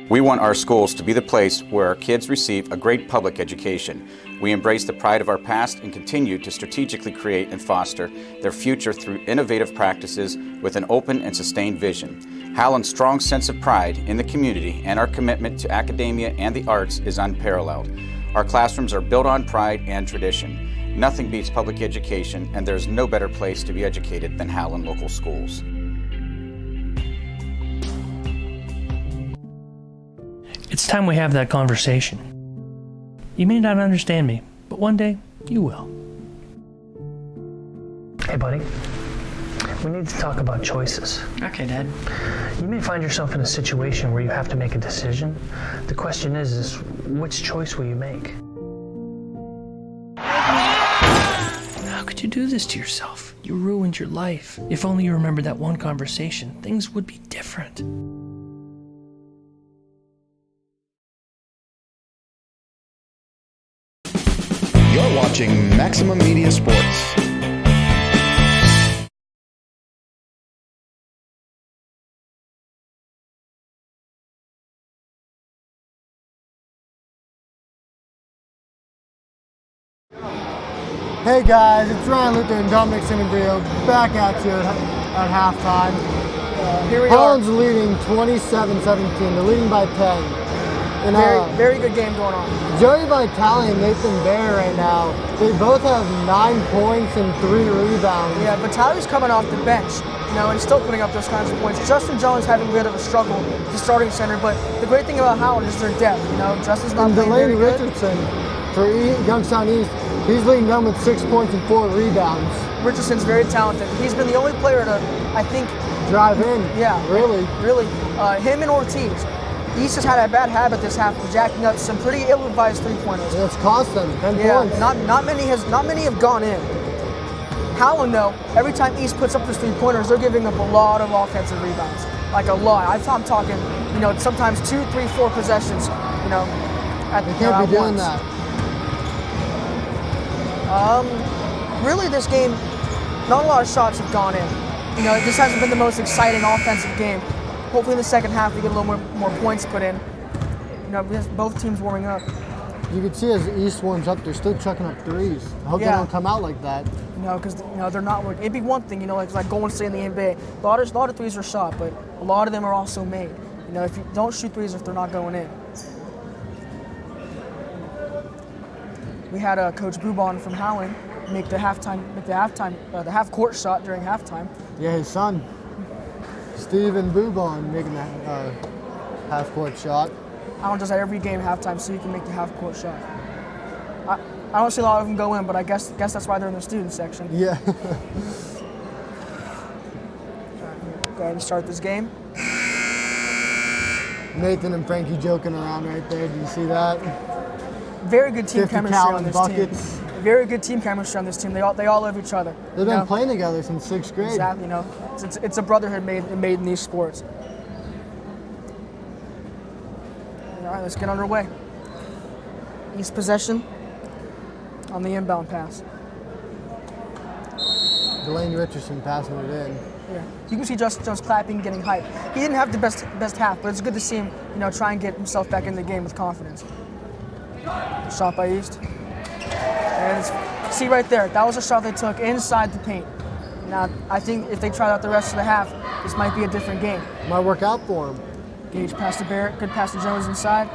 We want our schools to be the place where our kids receive a great public education. We embrace the pride of our past and continue to strategically create and foster their future through innovative practices with an open and sustained vision. Howland's strong sense of pride in the community and our commitment to academia and the arts is unparalleled. Our classrooms are built on pride and tradition. Nothing beats public education, and there's no better place to be educated than Howland Local Schools. It's time we have that conversation. You may not understand me, but one day you will. Hey, buddy. We need to talk about choices. Okay, Dad. You may find yourself in a situation where you have to make a decision. The question is which choice will you make? How could you do this to yourself? You ruined your life. If only you remembered that one conversation, things would be different. You're watching Maximum Media Sports. Hey guys, it's Ryan Luther and Dominic Sanabria back at you at halftime. Here we Howland's are. leading 27-17. They're leading by 10. And, very good game going on. Joey Vitale and Nathan Bear right now, they both have 9 points and 3 rebounds. Yeah, Vitale's coming off the bench, and still putting up those kinds of points. Justin Jones having a bit of a struggle, the starting center, but the great thing about Howland is their depth. Justin's not playing very good. Richardson for Youngstown East, he's leading them with 6 points and 4 rebounds. Richardson's very talented. He's been the only player to, I think, drive in. Yeah, really. Him and Ortiz. East has had a bad habit this half of jacking up some pretty ill-advised three-pointers. It's cost them 10 points. Not many have gone in. Howland, though, every time East puts up those three-pointers, they're giving up a lot of offensive rebounds, like a lot. I'm talking, sometimes 2, 3, 4 possessions. They can't be doing that. Really, this game, not a lot of shots have gone in. This hasn't been the most exciting offensive game. Hopefully in the second half we get a little more points put in. Both teams warming up. You can see as East warms up, they're still chucking up threes. I hope they don't come out like that. Because they're not working. It'd be one thing, like Golden State in the NBA. A lot of threes are shot, but a lot of them are also made. You know, if you don't shoot threes if they're not going in. We had Coach Boubon from Howland make the half-court shot during halftime. Yeah, his son, Steven Boubon, making that half-court shot. Howland does that every game halftime, so you can make the half-court shot. I don't see a lot of them go in, but I guess that's why they're in the student section. Yeah. Go ahead and start this game. Nathan and Frankie joking around right there. Do you see that? Very good team chemistry on this buckets. team. Very good team chemistry on this team. They all love each other. They've been playing together since 6th grade. Exactly. You know, it's a brotherhood made in these sports. All right, let's get underway. East possession on the inbound pass. Delaney Richardson passing it in. Yeah, you can see Justin Jones clapping, getting hype. He didn't have the best half, but it's good to see him, you know, try and get himself back in the game with confidence. Shot by East. And see right there, that was a shot they took inside the paint. Now, I think if they tried out the rest of the half, this might be a different game. Might work out for him. Gage pass to Barrett, good pass to Jones inside.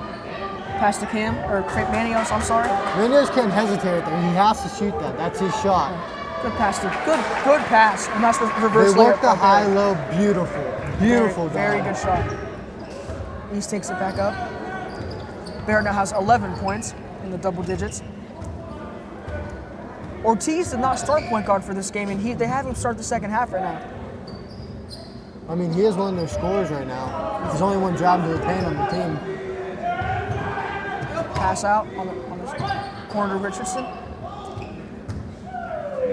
Pass to Cam, or Manios, I'm sorry. Manios can't hesitate there. He has to shoot that. That's his shot. Good pass to, good pass. And that's the reverse layup. They work the high-low beautiful. Beautiful. Very good shot. East takes it back up. Barrett now has 11 points in the double digits. Ortiz did not start point guard for this game, and they have him start the second half right now. I mean, he is one of their scorers right now. There's only one job to attain on the team. Pass out on the corner to Richardson.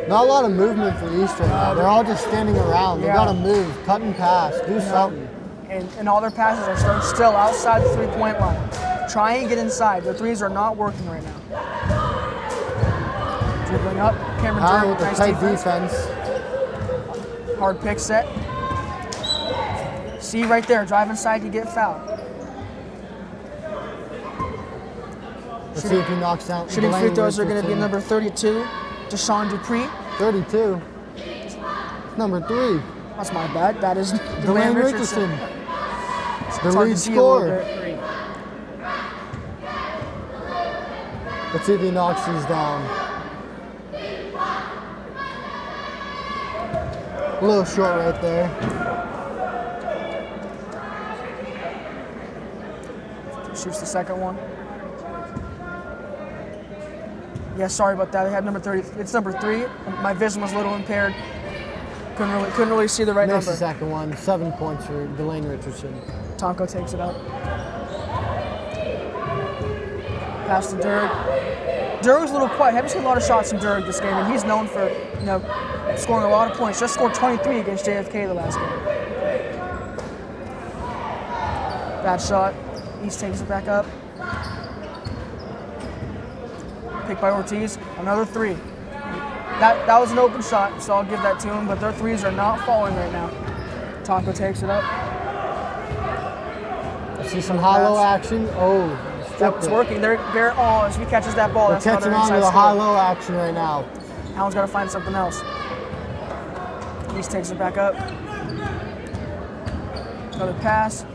Not a lot of movement for East right now. They're all just standing around. They gotta move, cut and pass, do something. And all their passes are still outside the three-point line. Try and get inside. Their threes are not working right now. Dribbling up, Cameron Durham, with the nice tight defense. Hard pick set. See right there, drive inside, you get fouled. Let's see if he knocks down. Shooting free throws are going to be number 32, Deshaun Dupree. 32? It's number 3. That's my bad. That is Delaney Richardson. The lead scorer. Let's see if he knocks these down. A little short right there. Shoots the second one. Yeah, sorry about that. I had number 30. It's number 3. My vision was a little impaired. Couldn't really see the right number. The second one. 7 points for Delaney Richardson. Tonko takes it up. Pass to Durg. Durg's a little quiet. Haven't seen a lot of shots from Durg this game, and he's known for, you know, scoring a lot of points. Just scored 23 against JFK the last game. Bad shot. East takes it back up. Picked by Ortiz. Another 3. That was an open shot, so I'll give that to him, but their threes are not falling right now. Tonko takes it up. I see some high-low action. Oh, that's working. If he catches that ball, that's another inside score. Catching on to the high-low action right now. Howland's got to find something else. East takes it back up. Another pass.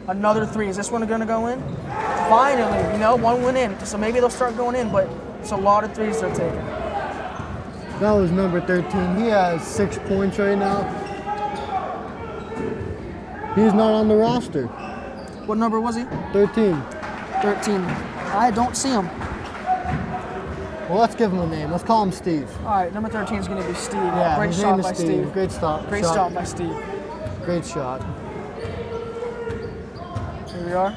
Another 3. Is this one going to go in? Finally, you know, one went in. So maybe they'll start going in, but it's a lot of threes they're taking. That was number 13. He has 6 points right now. He's not on the roster. What number was he? 13. 13. I don't see him. Well, let's give him a name. Let's call him Steve. All right, number 13 is going to be Steve. Yeah, Great his shot name is by Steve. Great stop. Great shot by Steve. Great shot. Here we are,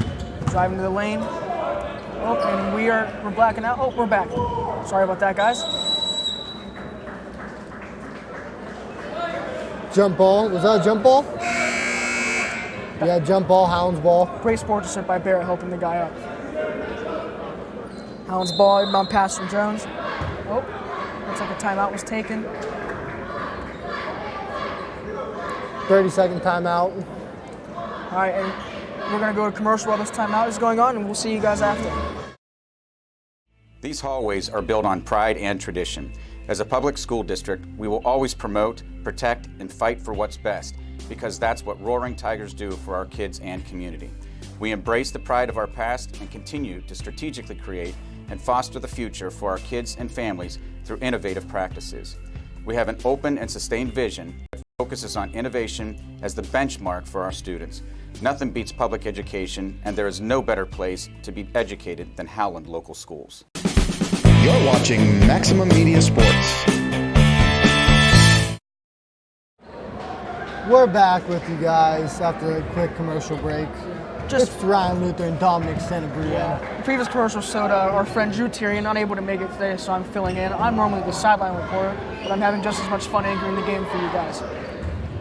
driving to the lane. Oh, and we're blacking out. Oh, we're back. Sorry about that, guys. Jump ball. Was that a jump ball? Yeah, jump ball, Howland's ball. Great sportsmanship by Barrett helping the guy up. Howland's ball, inbound pass from Jones. Oh, looks like a timeout was taken. 30-second timeout. All right, and we're going to go to commercial while this timeout is going on, and we'll see you guys after. These hallways are built on pride and tradition. As a public school district, we will always promote, protect, and fight for what's best, because that's what Roaring Tigers do for our kids and community. We embrace the pride of our past and continue to strategically create and foster the future for our kids and families through innovative practices. We have an open and sustained vision that focuses on innovation as the benchmark for our students. Nothing beats public education, and there is no better place to be educated than Howland Local Schools. You're watching Maximum Media Sports. We're back with you guys after a quick commercial break. It's Ryan Luther and Dominic Sanabria. The previous commercial showed our friend Drew Tyrion unable to make it today, so I'm filling in. I'm normally the sideline reporter, but I'm having just as much fun anchoring the game for you guys.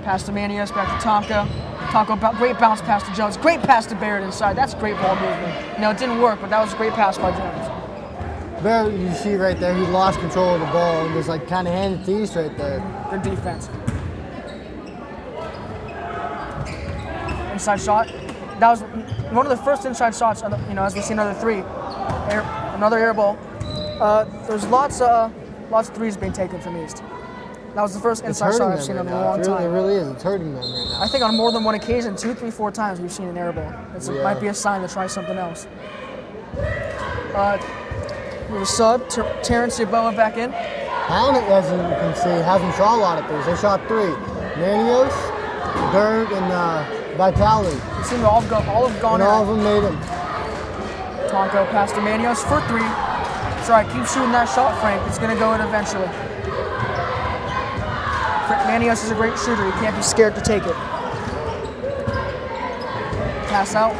Pass to Manios, back to Tonka. Tonka, great bounce pass to Jones. Great pass to Barrett inside. That's great ball movement. No, it didn't work, but that was a great pass by Jones. Barrett, you see right there, he lost control of the ball and just like kind of handed to East right there. Good defense. Inside shot. That was one of the first inside shots, as we see another three. Another air ball. There's lots of threes being taken from East. That was the first inside shot I've seen in a long time. It really is. It's hurting them right now. I think on more than one occasion, 2, 3, 4 times, we've seen an air ball. It might be a sign to try something else. We have a sub, Terrence Yeboah back in. Howland, as you can see, hasn't shot a lot of threes. They shot 3. Manios, Dirk, and Vitali. They seem to all have gone in. And all of them made them. Tonko pass to Manios for 3. That's right, keep shooting that shot, Frank. It's going to go in eventually. Manios is a great shooter. He can't be scared to take it. Pass out.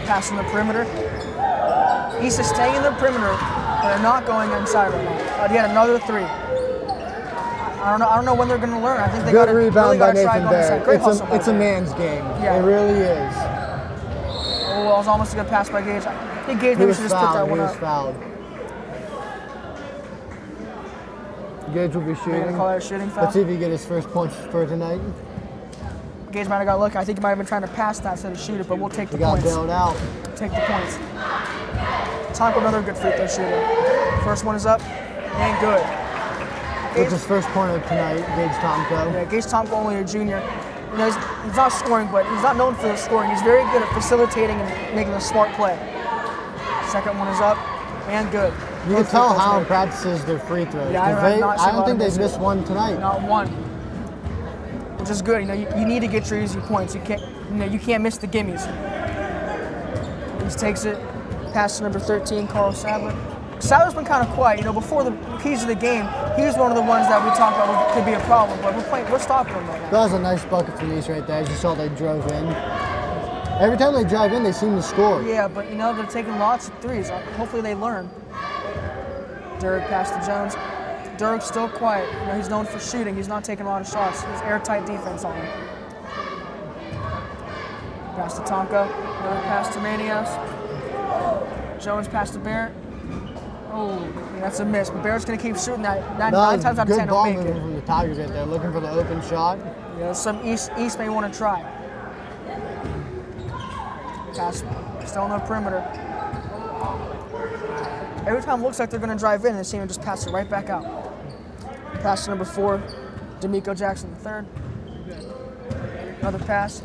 Pass in the perimeter. East is staying in the perimeter, but they're not going inside right now. Yet another 3. I don't know when they're going to learn. I think they got to rebound by Nathan Barrett. It's a Barrett. man's game. Yeah. It really is. Oh, it was almost a good pass by Gage. I think Gage maybe should just put that one up. He was fouled. Gage will be shooting. They're going to call that a shooting foul. Let's see if he get his first points for tonight. Gage might have got lucky. I think he might have been trying to pass that instead of shoot it, but we'll take the points. He got bailed out. Take the points. Tonko, another good free throw shooter. First one is up and good. It's his first point of tonight, Gage Tomko. Yeah, Gage Tomko, only a junior. He's not scoring, but he's not known for the scoring. He's very good at facilitating and making a smart play. Second one is up and good. You can tell Howland practices their free throws. Yeah, I don't think they've missed one tonight. Not one, which is good. You need to get your easy points. You can't miss the gimmies. He takes it. Pass to number 13, Carl Sadler. Sadler's been kind of quiet. Before the keys of the game, he was one of the ones that we talked about could be a problem, but we're stopping him right now. That was a nice bucket from East right there. As you saw, they drove in. Every time they drive in, they seem to score. Yeah, but they're taking lots of threes. Hopefully they learn. Dirk pass to Jones. Dirk's still quiet. He's known for shooting. He's not taking a lot of shots. He's airtight defense on him. Pass to Tonka. Another pass to Manios. Jones pass to Barrett. Oh, that's a miss. But Barrett's going to keep shooting that. 9 times out of 10 Good ball he'll make movement it. from the Tigers right there, looking for the open shot. Yeah, some East may want to try. Pass, still on the perimeter. Every time it looks like they're going to drive in, they seem to just pass it right back out. Pass to number 4, D'Amico Jackson III. Another pass.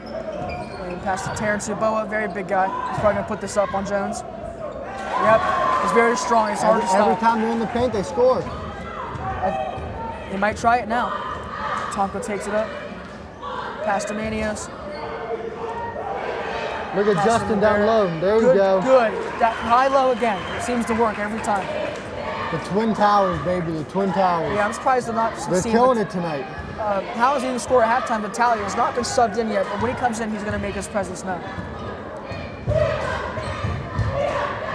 And pass to Terrence Yeboah, very big guy. He's probably going to put this up on Jones. Yep, he's very strong. It's hard to stop. Every time they're in the paint, they score. They might try it now. Tonko takes it up. Pass to Manios. Look at Justin down low. There you go. Good. That high-low again. It seems to work every time. The Twin Towers, baby. The Twin Towers. Yeah, I'm surprised they're not. They're killing it tonight. Howland's even scored at halftime. Vitaly has not been subbed in yet, but when he comes in, he's going to make his presence known.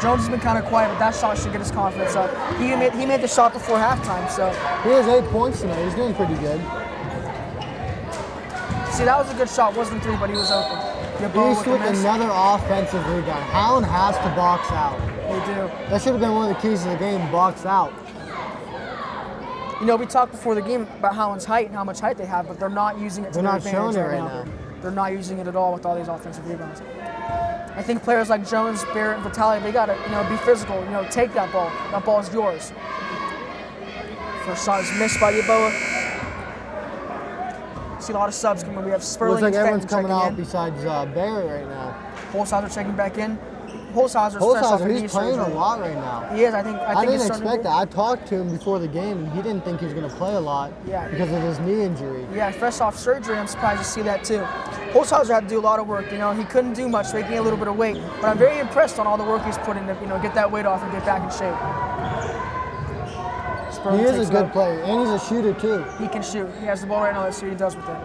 Jones has been kind of quiet, but that shot should get his confidence up. He made the shot before halftime, so. He has 8 points tonight. He's doing pretty good. See, that was a good shot. Wasn't 3, but he was open. East with another offensive rebound. Howland has to box out. They do. That should have been one of the keys of the game, box out. We talked before the game about Howland's height and how much height they have, but they're not using it to their advantage right now. They're not using it at all with all these offensive rebounds. I think players like Jones, Barrett, and Vitale, they gotta, be physical. Take that ball. That ball is yours. First shot is missed by Yeboah. See a lot of subs coming. We have Sperling. Looks like and everyone's Fenton coming out in. besides Barrett right now. Holzhauser checking back in. Holzhauser, he's playing a lot right now. He is. I think didn't expect that. I talked to him before the game, and he didn't think he was going to play a lot because of his knee injury. Yeah, fresh off surgery, I'm surprised to see that too. Holzhauser had to do a lot of work. He couldn't do much, so he gained a little bit of weight. But I'm very impressed on all the work he's put in to, get that weight off and get back in shape. He is a good player, and he's a shooter too. He can shoot. He has the ball right now. Let's see what he does with it.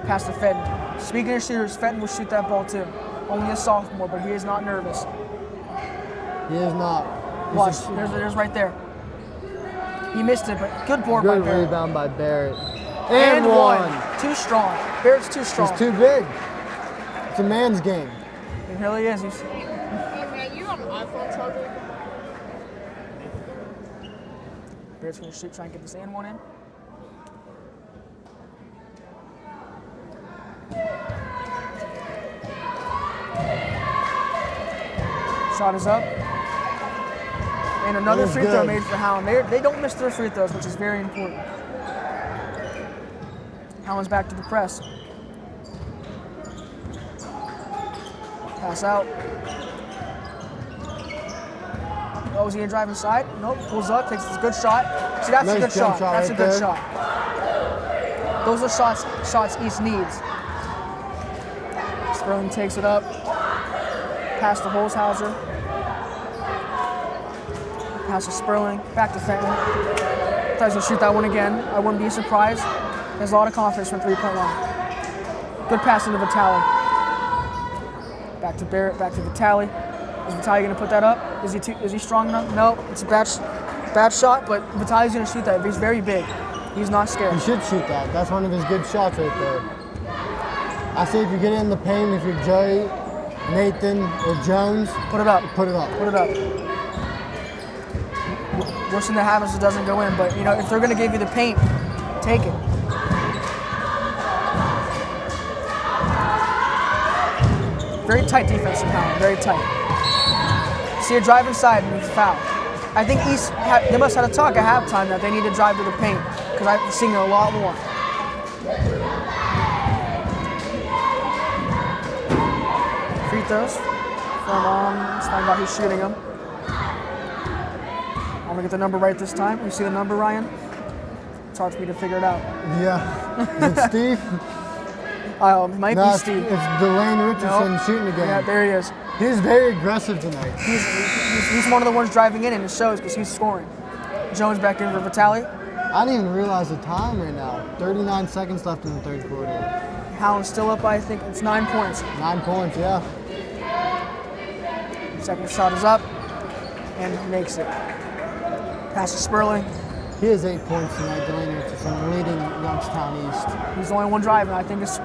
Pass to Fenton. Speaking of shooters, Fenton will shoot that ball too. Only a sophomore, but he is not nervous. He is not. Watch, there's right there. He missed it, but good board by Barrett. Good rebound by Barrett. And one. Too strong. Barrett's too strong. He's too big. It's a man's game. It really is. You on an iPhone charger? Barrett's going to shoot, try and get this and one in. Shot is up. And another free throw made for Howland. They don't miss their free throws, which is very important. Howland's back to the press. Pass out. Oh, is he going to drive inside? Nope. Pulls up, takes a good shot. See, that's a good shot. That's a good shot. Those are shots East needs. Sperling takes it up. Pass to Holzhauser. Pass to Sperling. Back to Fenton. Tries to shoot that one again. I wouldn't be surprised. He has a lot of confidence from three-point line. Good pass into Vitale. Back to Barrett. Back to Vitale. Is Vitale going to put that up? Is he strong enough? No. It's a bad shot, but Vitale's going to shoot that. He's very big. He's not scared. He should shoot that. That's one of his good shots right there. I say if you get in the paint, if you're Joey, Nathan, or Jones, put it up. Put it up. Put it up. Worst thing that happens is it doesn't go in, but if they're going to give you the paint, take it. Very tight defense from Howland, very tight. See a drive inside and it's a foul. I think East, they must have had a talk at halftime that they need to drive to the paint because I've seen it a lot more. Free throws from, let's find out who's shooting them. I'm gonna get the number right this time. You see the number, Ryan? It's hard for me to figure it out. Yeah. Is it Steve? It might be Steve. It's Delane Richardson shooting again. Yeah, there he is. He's very aggressive tonight. He's one of the ones driving in, and it shows because he's scoring. Jones back in for Vitale. I didn't even realize the time right now. 39 seconds left in the third quarter. Howland's still up by, I think it's 9 points. 9 points, yeah. Second shot is up and makes it. Pass to Sperling. He has 8 points tonight, Delane Richardson, leading Youngstown East. He's the only one driving. I think you've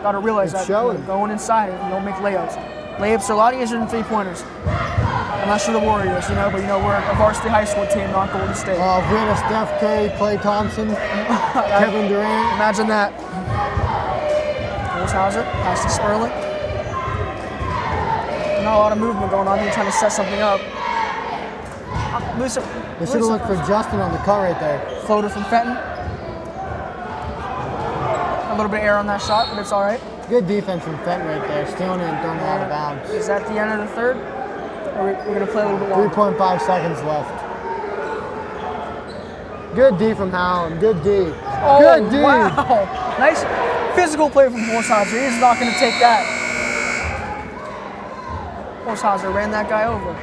got to realize that going inside and don't make layups. Layups are a lot easier than three-pointers. I'm not sure the Warriors, but we're a varsity high school team, not Golden State. If we had a Steph Curry, Klay Thompson, Kevin Durant. Imagine that. Holzhauser, pass to Sperling. Not a lot of movement going on here, trying to set something up. They should have looked for Justin on the cut right there. Floater from Fenton. A little bit of air on that shot, but it's all right. Good defense from Fenton right there, stealing it and throwing it out of bounds. Is that the end of the third? Or we're going to play a little bit longer? 3.5 seconds left. Good D from Howland. Good D. Oh, good D. Wow. Nice physical play from Holzhauser. He's not going to take that. Holzhauser ran that guy over.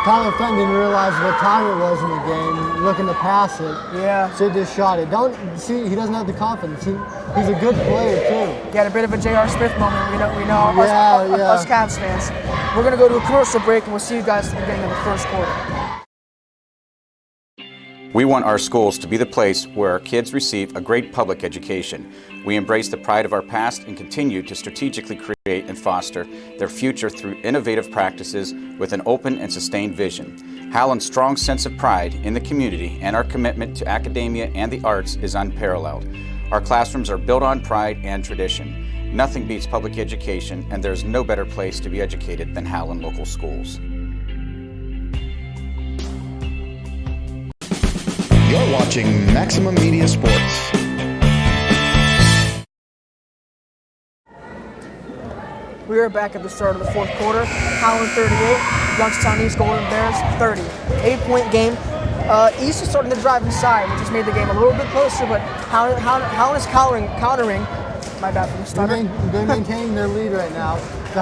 Tyler Fenton didn't realize what time it was in the game, looking to pass it. Yeah. So he just shot it. He doesn't have the confidence. He's a good player too. He had a bit of a J.R. Smith moment. We know us Cavs fans. We're going to go to a commercial break and we'll see you guys at the beginning of the first quarter. We want our schools to be the place where our kids receive a great public education. We embrace the pride of our past and continue to strategically create and foster their future through innovative practices with an open and sustained vision. Howland's strong sense of pride in the community and our commitment to academia and the arts is unparalleled. Our classrooms are built on pride and tradition. Nothing beats public education, and there's no better place to be educated than Howland Local Schools. You're watching Maximum Media Sports. We are back at the start of the fourth quarter. Howland 38, Youngstown East Golden Bears 30. 8-point game. East is starting to drive inside, which has made the game a little bit closer, but Howland is countering. My bad for the stutter. They're maintaining their lead right now. The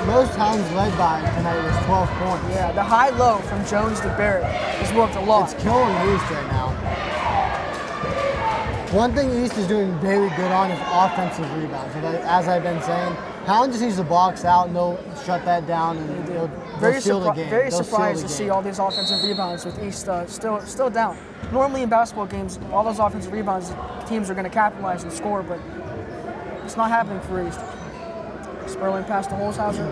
most Howland's led by tonight was 12 points. Yeah, the high-low from Jones to Barrett has worked a lot. It's killing East right now. One thing East is doing very good on is offensive rebounds. As I've been saying, Howland just needs to box out and they'll shut that down and they'll seal the game. Very surprised to see all these offensive rebounds with East still down. Normally in basketball games, all those offensive rebounds, teams are going to capitalize and score, but it's not happening for East. Sperling passed to Holzhauser.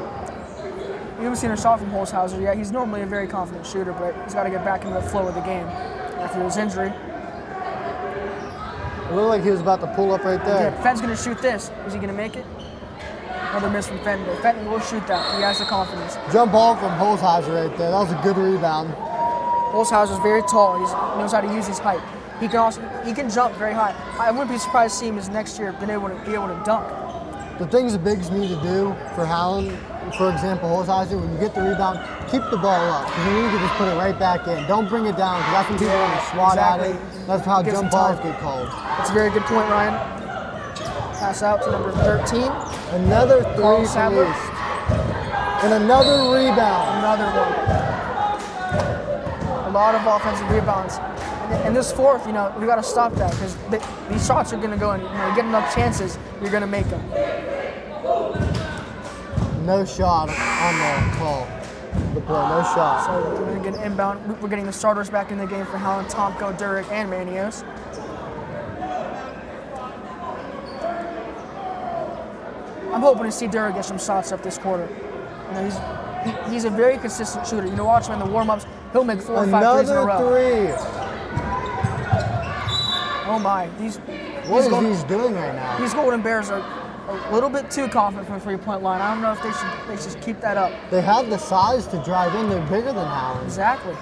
We haven't seen a shot from Holzhauser yet. He's normally a very confident shooter, but he's got to get back into the flow of the game after his injury. It looked like he was about to pull up right there. Yeah, Fenn's going to shoot this. Is he going to make it? Another miss from Fenton, but Fenton will shoot that. He has the confidence. Jump ball from Holzhauser right there. That was a good rebound. Holzhauser's very tall. He knows how to use his height. He can jump very high. I wouldn't be surprised to see him as next year be able to dunk. The things the bigs need to do for Howland, for example, Holzhauser, when you get the rebound, keep the ball up. Because you need to just put it right back in. Don't bring it down, because that's when people want to swat at it. That's how jump balls get called. That's a very good point, Ryan. Pass out to number 13. Another three from East. And another rebound. Another one. A lot of offensive rebounds. And this fourth, we got to stop that because these shots are going to go in. You get enough chances, you're going to make them. No shot on the call. The play, no shot. So we're going to get an inbound. We're getting the starters back in the game for Howland, Tomko, Durick, and Manios. I'm hoping to see Durick get some shots up this quarter. He's a very consistent shooter. Watch him in the warm-ups. He'll make 4 or 5 threes in a row. Another 3. Oh my! What is he doing right now? These Golden Bears are a little bit too confident from the three-point line. I don't know if they should keep that up. They have the size to drive in. They're bigger than Howland. Exactly.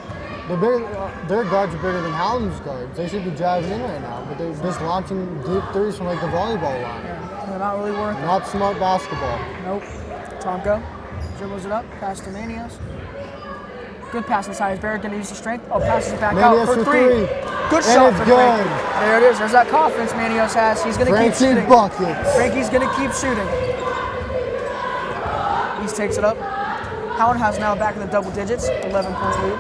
Their guards are bigger than Howland's guards. They should be driving in right now, but they're just launching deep threes from the volleyball line. Yeah, they're not really working. Not smart basketball. Nope. Tomko dribbles it up, pass to Manios. Good pass inside. Is Barrett going to use the strength? Oh, passes it back out for 3. Good shot for Frankie. There it is. There's that confidence Manios has. He's going to keep shooting. Buckets. Frankie's going to keep shooting. East takes it up. Howland has now back in the double digits. 11-point lead.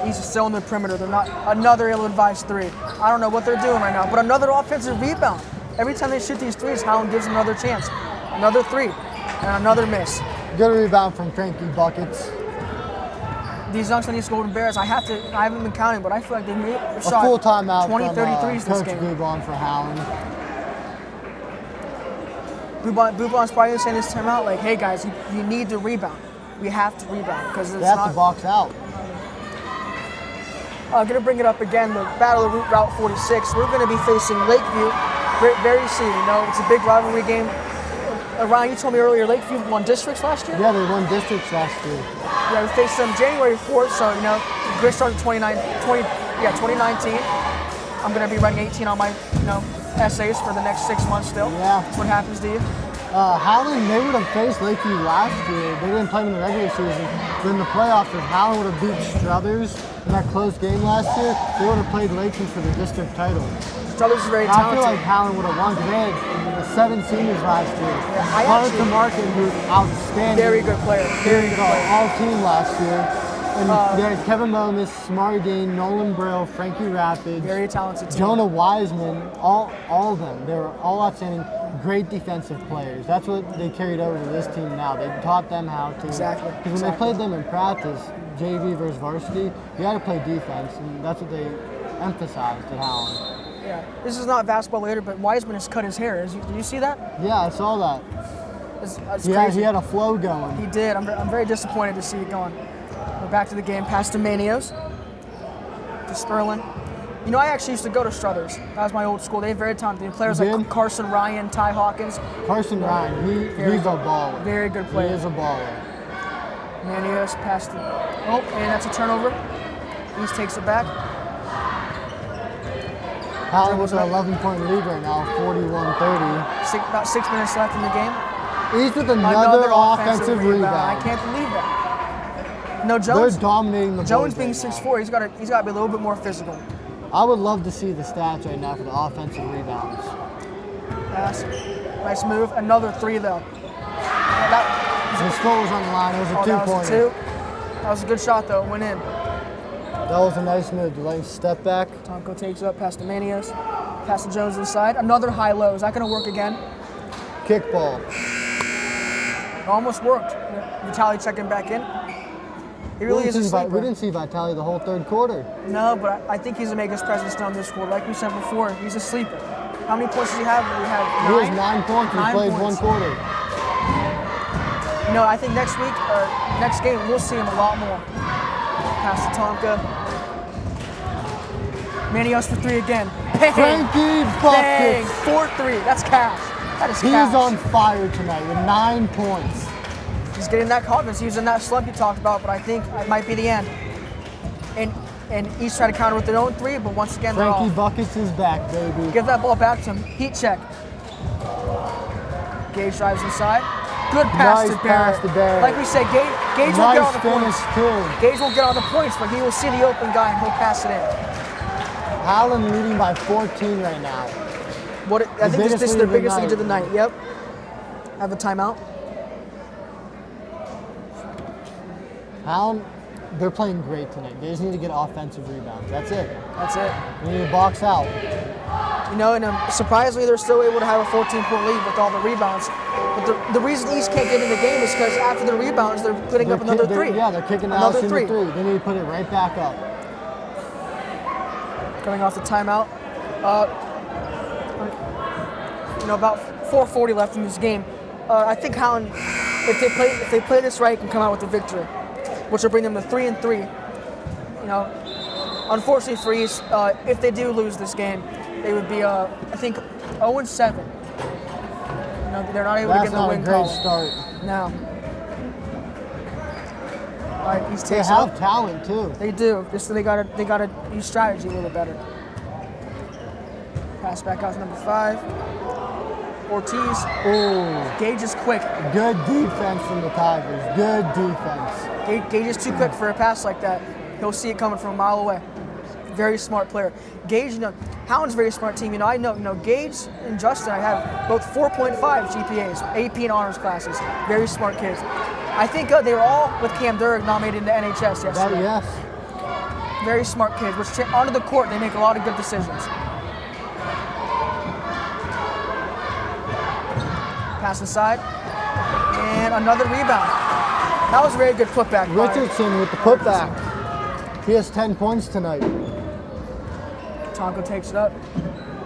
East is still in the perimeter. They're not another ill-advised 3. I don't know what they're doing right now, but another offensive rebound. Every time they shoot these threes, Howland gives another chance. Another 3 and another miss. Good rebound from Frankie Buckets. These Youngstown East Golden Bears, I haven't been counting, but I feel like they made a shot full timeout 20, from 33s this game. Bubon for Howland. Bubon's probably saying this timeout like, hey guys, you need to rebound. We have to rebound because they have to box out. I'm going to bring it up again, the Battle of Route 46. We're going to be facing Lakeview very soon. It's a big rivalry game. Ryan, you told me earlier Lakeview won districts last year? Yeah, they won districts last year. Yeah, we faced them January 4th, so, Grit started 2019. I'm going to be writing 18 on my, essays for the next 6 months still. Yeah. That's what happens to you. Howland, they would have faced Lakeview last year. They didn't play them in the regular season. But in the playoffs, if Howland would have beat Struthers in that close game last year, they would have played Lakeview for the district title. Struthers is very talented. I feel like Howland would have won because they had 7 seniors last year. Carter to Market, who's outstanding. Very good player. Very good player. All-team last year. And they had Kevin Momus, Smart Dean, Nolan Brill, Frankie Rapids. Very talented team. Jonah Wiseman, all of them. They were all outstanding, great defensive players. That's what they carried over to this team now. They taught them how to. Exactly. Because when they played them in practice, JV versus varsity, you had to play defense, and that's what they emphasized at Howland. Yeah. This is not basketball later, but Wiseman has cut his hair. Did you see that? Yeah, I saw that. It's crazy. He had a flow going. He did. I'm very disappointed to see it gone. back to the game, pass to Manios. To Sperlin. You know, I actually used to go to Struthers. That was my old school. They have very talented players like Carson Ryan, Ty Hawkins. Carson Ryan, he's a baller. Very good player. He is a baller. Manios passed it. Oh, and that's a turnover. East takes it back. Howland was an 11-point lead right now, 41-30. About 6 minutes left in the game. East with another offensive rebound. I can't believe that. No, Jones. They're dominating the Jones boards being right 6'4", he's got to be a little bit more physical. I would love to see the stats right now for the offensive rebounds. Pass. Nice move. Another 3 though. His foot was on the line. It was a 2-pointer. That was a good shot though. It went in. That was a nice move. The lane step back. Tonko takes it up past the Manios. Pass to Jones inside. Another high-low. Is that going to work again? Kickball. It almost worked. Vitali checking back in. He really is a sleeper. We didn't see Vitali the whole third quarter. No, but I think he's going to make his presence known this quarter. Like we said before, he's a sleeper. How many points does he have? He has 9 points. He played 1 quarter. You know, I think next week, or next game, we'll see him a lot more. Pass to Tonka. Manios for 3 again. Bang! Frankie buckets. 4-3. That's cash. That is cash. He's on fire tonight with 9 points. He's getting that confidence. He was in that slump you talked about, but I think it might be the end. And East tried to counter with their own 3, but once again, Frankie Buckets is back, baby. Give that ball back to him. Heat check. Gage drives inside. Good pass to Barrett. Like we said, Gage will get on the points. Gage won't get on the points, but he will see the open guy and he'll pass it in. Howland leading by 14 right now. I think this is their biggest lead of the night. Yep. Have a timeout. Howland, they're playing great tonight. They just need to get offensive rebounds. That's it. That's it. They need to box out. You know, and surprisingly, they're still able to have a 14-point lead with all the rebounds. But the reason East can't get in the game is because after the rebounds, they're putting up another 3. Yeah, they're kicking out another 3. They need to put it right back up. Coming off the timeout. You know, about 4:40 left in this game. I think Howland, if they play this right, can come out with a victory, which will bring them to 3-3. You know, unfortunately for East, if they do lose this game, they would be, I think, 0-7. You know, they're not able to get the win column. That's not a great start. No. All right, East they takes have up. talent too. They do. Just they gotta use strategy a little better. Pass back out to number 5. Ortiz. Oh. Gage is quick. Good defense from the Tigers. Good defense. Gage is too quick for a pass like that. He'll see it coming from a mile away. Very smart player. Gage, you know, Howland's a very smart team. You know, I know Gage and Justin, I have both 4.5 GPAs, AP and honors classes. Very smart kids. I think they were all with Cam Durg nominated in the NHS yesterday. Yes. Very smart kids, which onto the court, they make a lot of good decisions. Pass inside, and another rebound. That was a very good putback. Richardson with the putback. He has 10 points tonight. Tonko takes it up.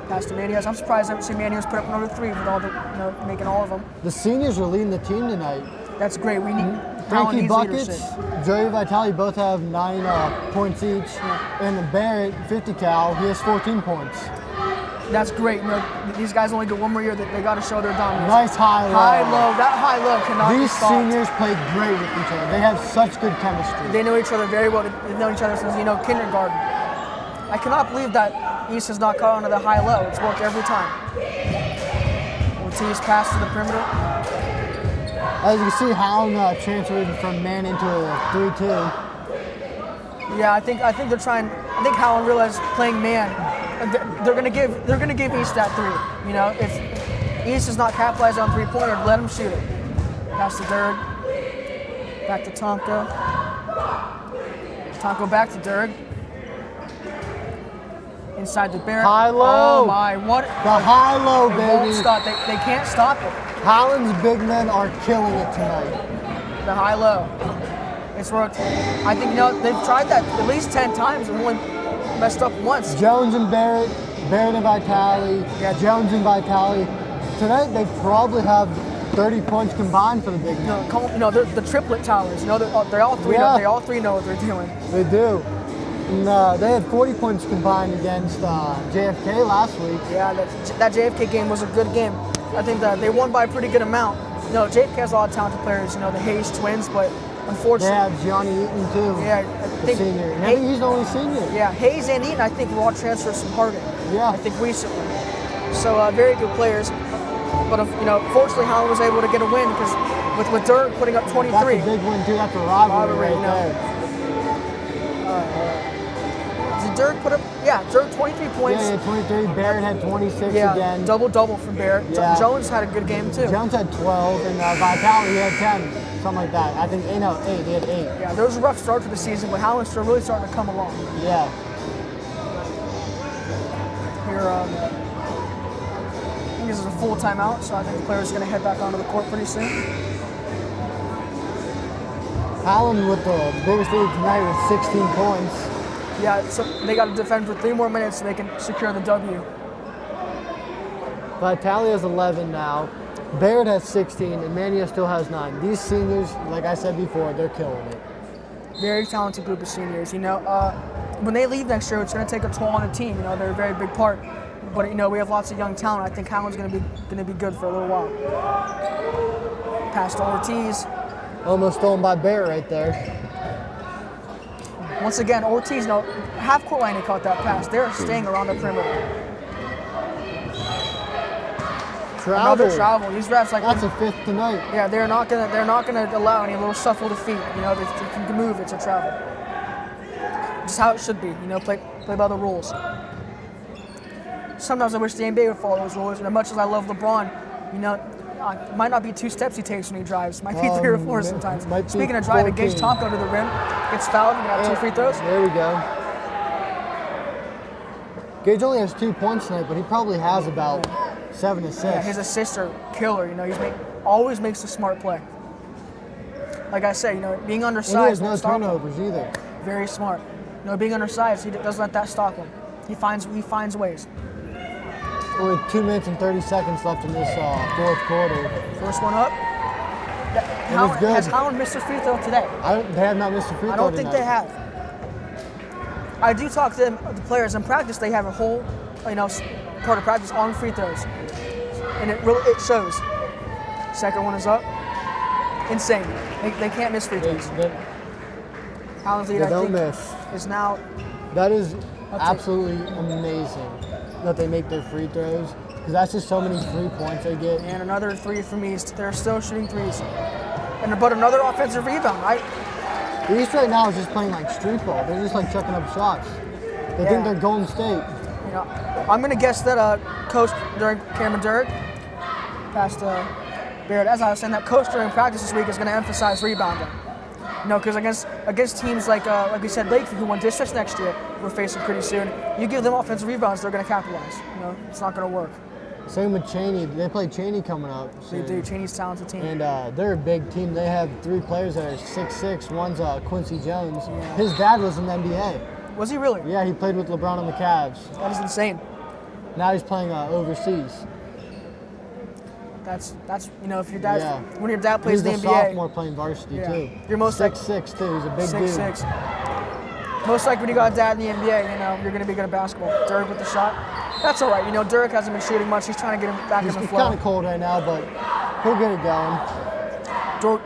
Pass to Manios. I'm surprised I haven't seen Manios put up another 3 with all the, you know, making all of them. The seniors are leading the team tonight. That's great. We need Frankie Buckets, Joey Vitale both have 9 points each, and Barrett, 50 cal, he has 14 points. That's great. You know, these guys only get one more year. That they got to show their dominance. Nice high low. High low. That high low cannot be stopped. These seniors play great with each other. They have such good chemistry. They know each other very well. They've known each other since, you know, kindergarten. I cannot believe that East has not caught onto the high low. It's worked every time. Ortiz pass to the perimeter. As you can see, Howland transferred from man into a 3-2. Yeah, I think they're trying. I think Howland realized playing man. They're gonna give East that 3. You know, if East is not capitalized on 3-pointer, let them shoot it. Pass to Durg. Back to Tonko. Tonko back to Durg. Inside the Barrett. High low. Oh my! What? The high low, baby. Won't stop. They can't stop it. Howland's big men are killing it tonight. The high low. It's worked. I think, you know, they've tried that at least 10 times and only messed up once. Jones and Barrett and Vitale. Yeah, Jones and Vitale. Tonight they probably have 30 points combined for the big men. They're the triplet towers. They all three. Yeah. They all three know what they're doing. They do. And, they had 40 points combined against JFK last week. Yeah, that JFK game was a good game. I think that they won by a pretty good amount. JFK has a lot of talented players. The Hayes twins, but unfortunately, they have Johnny Eaton too. Yeah, the senior. And I think he's the only senior. Yeah, Hayes and Eaton, I think, were all transfers from Harding. Yeah. I think recently. So very good players. But fortunately, Howland was able to get a win because with Dirk putting up 23. That's a big win too. That's a rivalry right there. Did Dirk put up? Yeah, Dirk 23 points. Yeah, 23. Barrett had 26 again. Double from Barrett. Yeah. Jones had a good game too. Jones had 12, and Vitale he had 10, something like that. I think 8. He had 8. Yeah, there was a rough start to the season, but Howland's still really starting to come along. Yeah. Here, I think this is a full timeout, so I think the players are going to head back onto the court pretty soon. Howland with the biggest lead tonight with 16 points. Yeah, so they got to defend for 3 more minutes so they can secure the W. Vitale has 11 now. Barrett has 16, and Mania still has 9. These seniors, like I said before, they're killing it. Very talented group of seniors. When they leave next year, it's going to take a toll on the team. They're a very big part. But we have lots of young talent. I think Howland's going to be good for a little while. Pass to Ortiz. Almost stolen by Barrett right there. Once again, Ortiz, half court line he caught that pass. They're staying around the perimeter. Another travel. These refs that's a 5th tonight. Yeah, they're not gonna allow any little shuffle to feet. If you can move, it's a travel. Just how it should be. Play by the rules. Sometimes I wish the NBA would follow those rules. And as much as I love LeBron, it might not be 2 steps he takes when he drives. Might be 3 or 4 sometimes. Speaking of driving, Gage Tomko to the rim, gets fouled, and got 2 free throws. There we go. Gage only has 2 points tonight, but he probably has about 7 assists. Yeah, his assists are killer. He's always makes a smart play. Like I said, being undersized. And he has no turnovers either. Very smart. Being undersized, he doesn't let that stop him. He finds ways. Only 2 minutes and 30 seconds left in this 4th quarter. First one up. Has Howland missed a free throw today? They have not missed a free throw. I don't think they have. I do talk to them, the players in practice. They have a whole, part of practice on free throws, and it shows. Second one is up. Insane. They can't miss free throws. Howland's lead, I think, is now. That is absolutely amazing that they make their free throws, because that's just so many free points they get. And another 3 from East. They're still shooting threes. But another offensive rebound. The East right now is just playing like street ball. They're just like chucking up shots. They think they're Golden State. I'm going to guess that coach during Cameron Dirk passed Barrett. As I was saying, that coach during practice this week is going to emphasize rebounding. Because against teams like we said, Lakeview, who won districts next year, we're facing pretty soon. You give them offensive rebounds, they're going to capitalize. It's not going to work. Same with Cheney. They play Cheney coming up soon. They do. Cheney's a talented team. And they're a big team. They have 3 players that are 6'6". One's Quincy Jones. Yeah. His dad was in the NBA. Was he really? Yeah, he played with LeBron on the Cavs. That is insane. Now he's playing overseas. That's if your dad when your dad plays he's the NBA. He's a sophomore playing varsity too. You're most 6'6" too. He's a big dude. 6'6". Most likely when you got a dad in the NBA, you're going to be good at basketball. Dirk with the shot. That's all right. Dirk hasn't been shooting much. He's trying to get him back in the flow. He's kind of cold right now, but he'll get it going.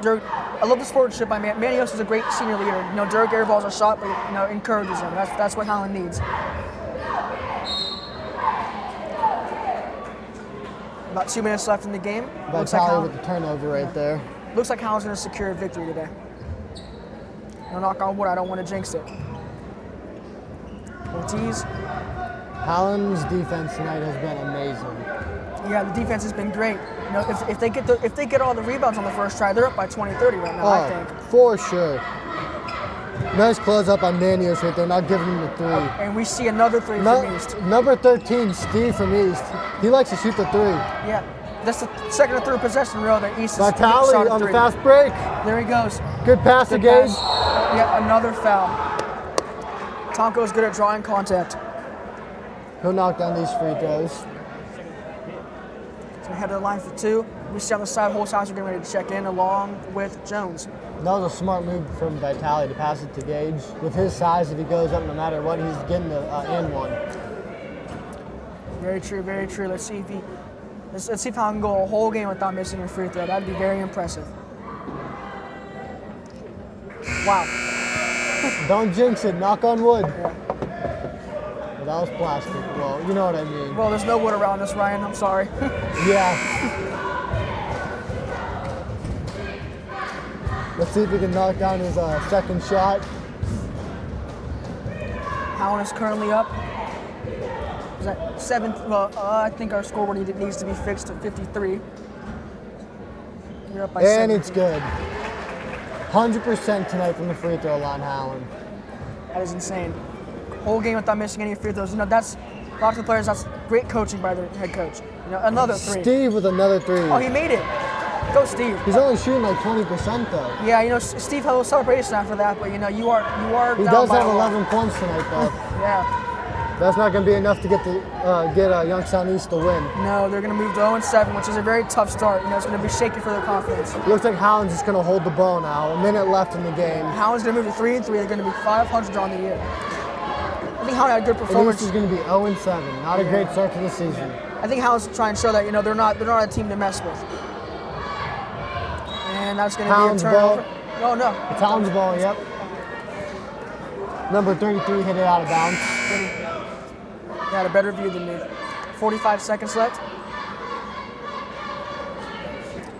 Dirk, I love the sportsmanship by Manios is a great senior leader. Dirk airballs a shot, but encourages him. That's what Howland needs. About 2 minutes left in the game. Vitale with the turnover right there. Looks like Howland's going to secure a victory today. Knock on wood, I don't want to jinx it. Ortiz. Howland's defense tonight has been amazing. Yeah, the defense has been great. If they get all the rebounds on the first try, they're up by 20-30 right now, I think. For sure. Nice close up on Manios right there, not giving him the 3. And we see another 3 from East. Number 13, Steve from East. He likes to shoot the 3. Yeah, that's the second or third possession row that East is Vitale on the fast break. There he goes. Good pass to Gage. Yeah, another foul. Tomko's good at drawing contact. He'll knock down these free throws. Gonna head to the line for 2. We see on the side, Holshouser getting ready to check in along with Jones. That was a smart move from Vitale to pass it to Gage. With his size, if he goes up no matter what, he's getting the and one. Very true, very true. Let's see if let's see if I can go a whole game without missing a free throw. That'd be very impressive. Wow. Don't jinx it, knock on wood. Yeah. Well, that was plastic. Well, you know what I mean. Well, there's no wood around us, Ryan. I'm sorry. Yeah. Let's see if he can knock down his second shot. Howland is currently up. Is that 7th? Well, I think our scoreboard needs to be fixed to 53. We're up by 7. And it's good. 100% tonight from the free throw line, Howland. That is insane. Whole game without missing any free throws. You know, that's a lot of the players. That's great coaching by the head coach. You know, another 3. Steve with another 3. Oh, he made it. Go, Steve. He's only shooting like 20% though. Yeah, you know, Steve had a little celebration after that, but you know, you are. He does have 11 points tonight though. Yeah. That's not going to be enough to get Youngstown East to win. No, they're going to move to 0-7, which is a very tough start. You know, it's going to be shaky for their confidence. It looks like Howland's just going to hold the ball now. A minute left in the game. Howland's going to move to 3-3. They're going to be 500 on the year. I think Howland had a good performance. East is going to be 0-7. Not a great start to the season. I think Howland's trying to show that, you know, they're not a team to mess with. And that's going to be a turnover. Oh, no. It's Howland's ball, yep. Number 33 hit it out of bounds. He had a better view than me. 45 seconds left.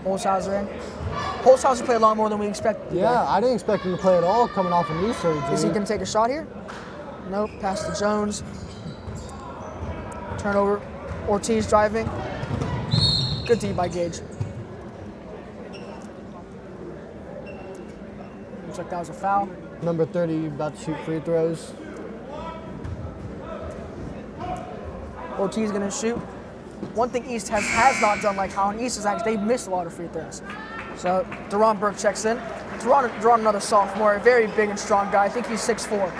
Holshouser in. Holshouser played a lot more than we expected. Yeah, I didn't expect him to play at all coming off a knee surgery. Is he going to take a shot here? Nope. Pass to Jones. Turnover. Ortiz driving. Good D by Gage. Looks like that was a foul. Number 30 about to shoot free throws. Ortiz going to shoot. One thing East has not done like Howland, East is actually, they've missed a lot of free throws. So Deron Burke checks in. Deron another sophomore, a very big and strong guy. I think he's 6'4".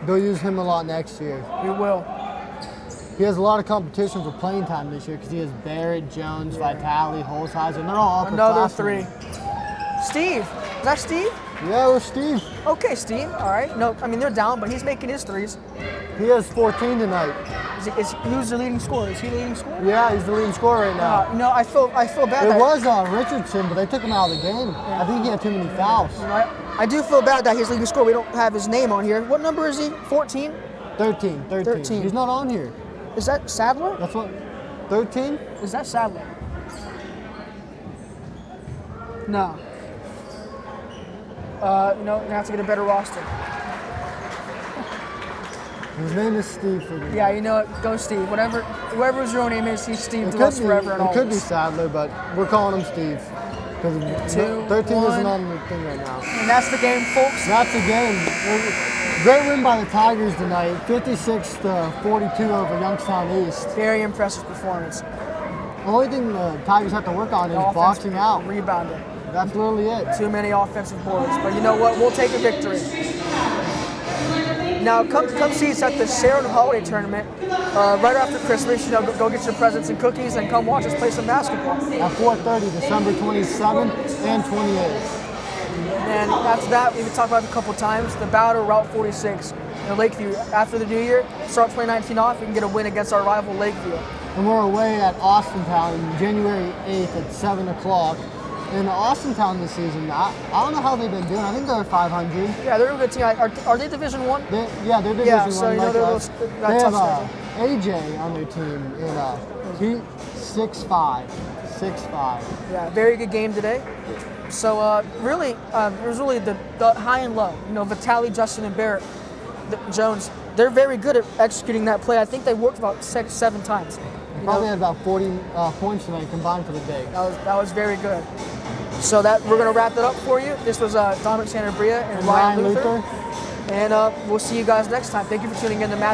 They'll use him a lot next year. He will. He has a lot of competition for playing time this year because he has Barrett, Jones, Vitale, Holshouser, and they're all upperclassmen. Another 3. Steve. Is that Steve? Yeah, it was Steve. Okay, Steve. All right. No, I mean, they're down, but he's making his 3s. He has 14 tonight. Who's the leading scorer? Is he the leading scorer? Yeah, he's the leading scorer right now. No, I feel bad. It was Richardson, but they took him out of the game. Yeah. I think he had too many fouls. I do feel bad that he's leading scorer. We don't have his name on here. What number is he? 14? 13. He's not on here. Is that Sadler? That's what. 13? Is that Sadler? No. No, you're gonna have to get a better roster. His name is Steve for me. Yeah, you know what? Go Steve. Whatever his real name is, he's Steve to us forever and always. It could be Sadler, but we're calling him Steve. Because 13 isn't on the thing right now. And that's the game, folks. That's the game. Great win by the Tigers tonight, 56-42 over Youngstown East. Very impressive performance. The only thing the Tigers have to work on is boxing out. Rebounding. That's literally it. Too many offensive boards. But you know what? We'll take a victory. Now, come see us at the Sharon Holiday Tournament right after Christmas. You know, go get your presents and cookies and come watch us play some basketball. At 4:30, December 27th and 28th. And after that, we've talked about it a couple times, the battle Route 46 in Lakeview. After the new year, start 2019 off, we can get a win against our rival Lakeview. And we're away at Austintown January 8th at 7 o'clock. In Austintown this season, I don't know how they've been doing. I think they're 500. Yeah, they're a good team. Are they Division 1? Yeah, they're Division 1. So you know they have AJ on their team. He's 6'5". 6'5". Yeah, very good game today. So really, it was really the high and low. You know, Vitale, Justin, and Barrett, Jones, they're very good at executing that play. I think they worked about 6-7 times. Probably had about 40 points tonight combined for the day. That was very good. So we're going to wrap it up for you. This was Dominic, Sanabria, and Ryan Luther. And we'll see you guys next time. Thank you for tuning in to Match.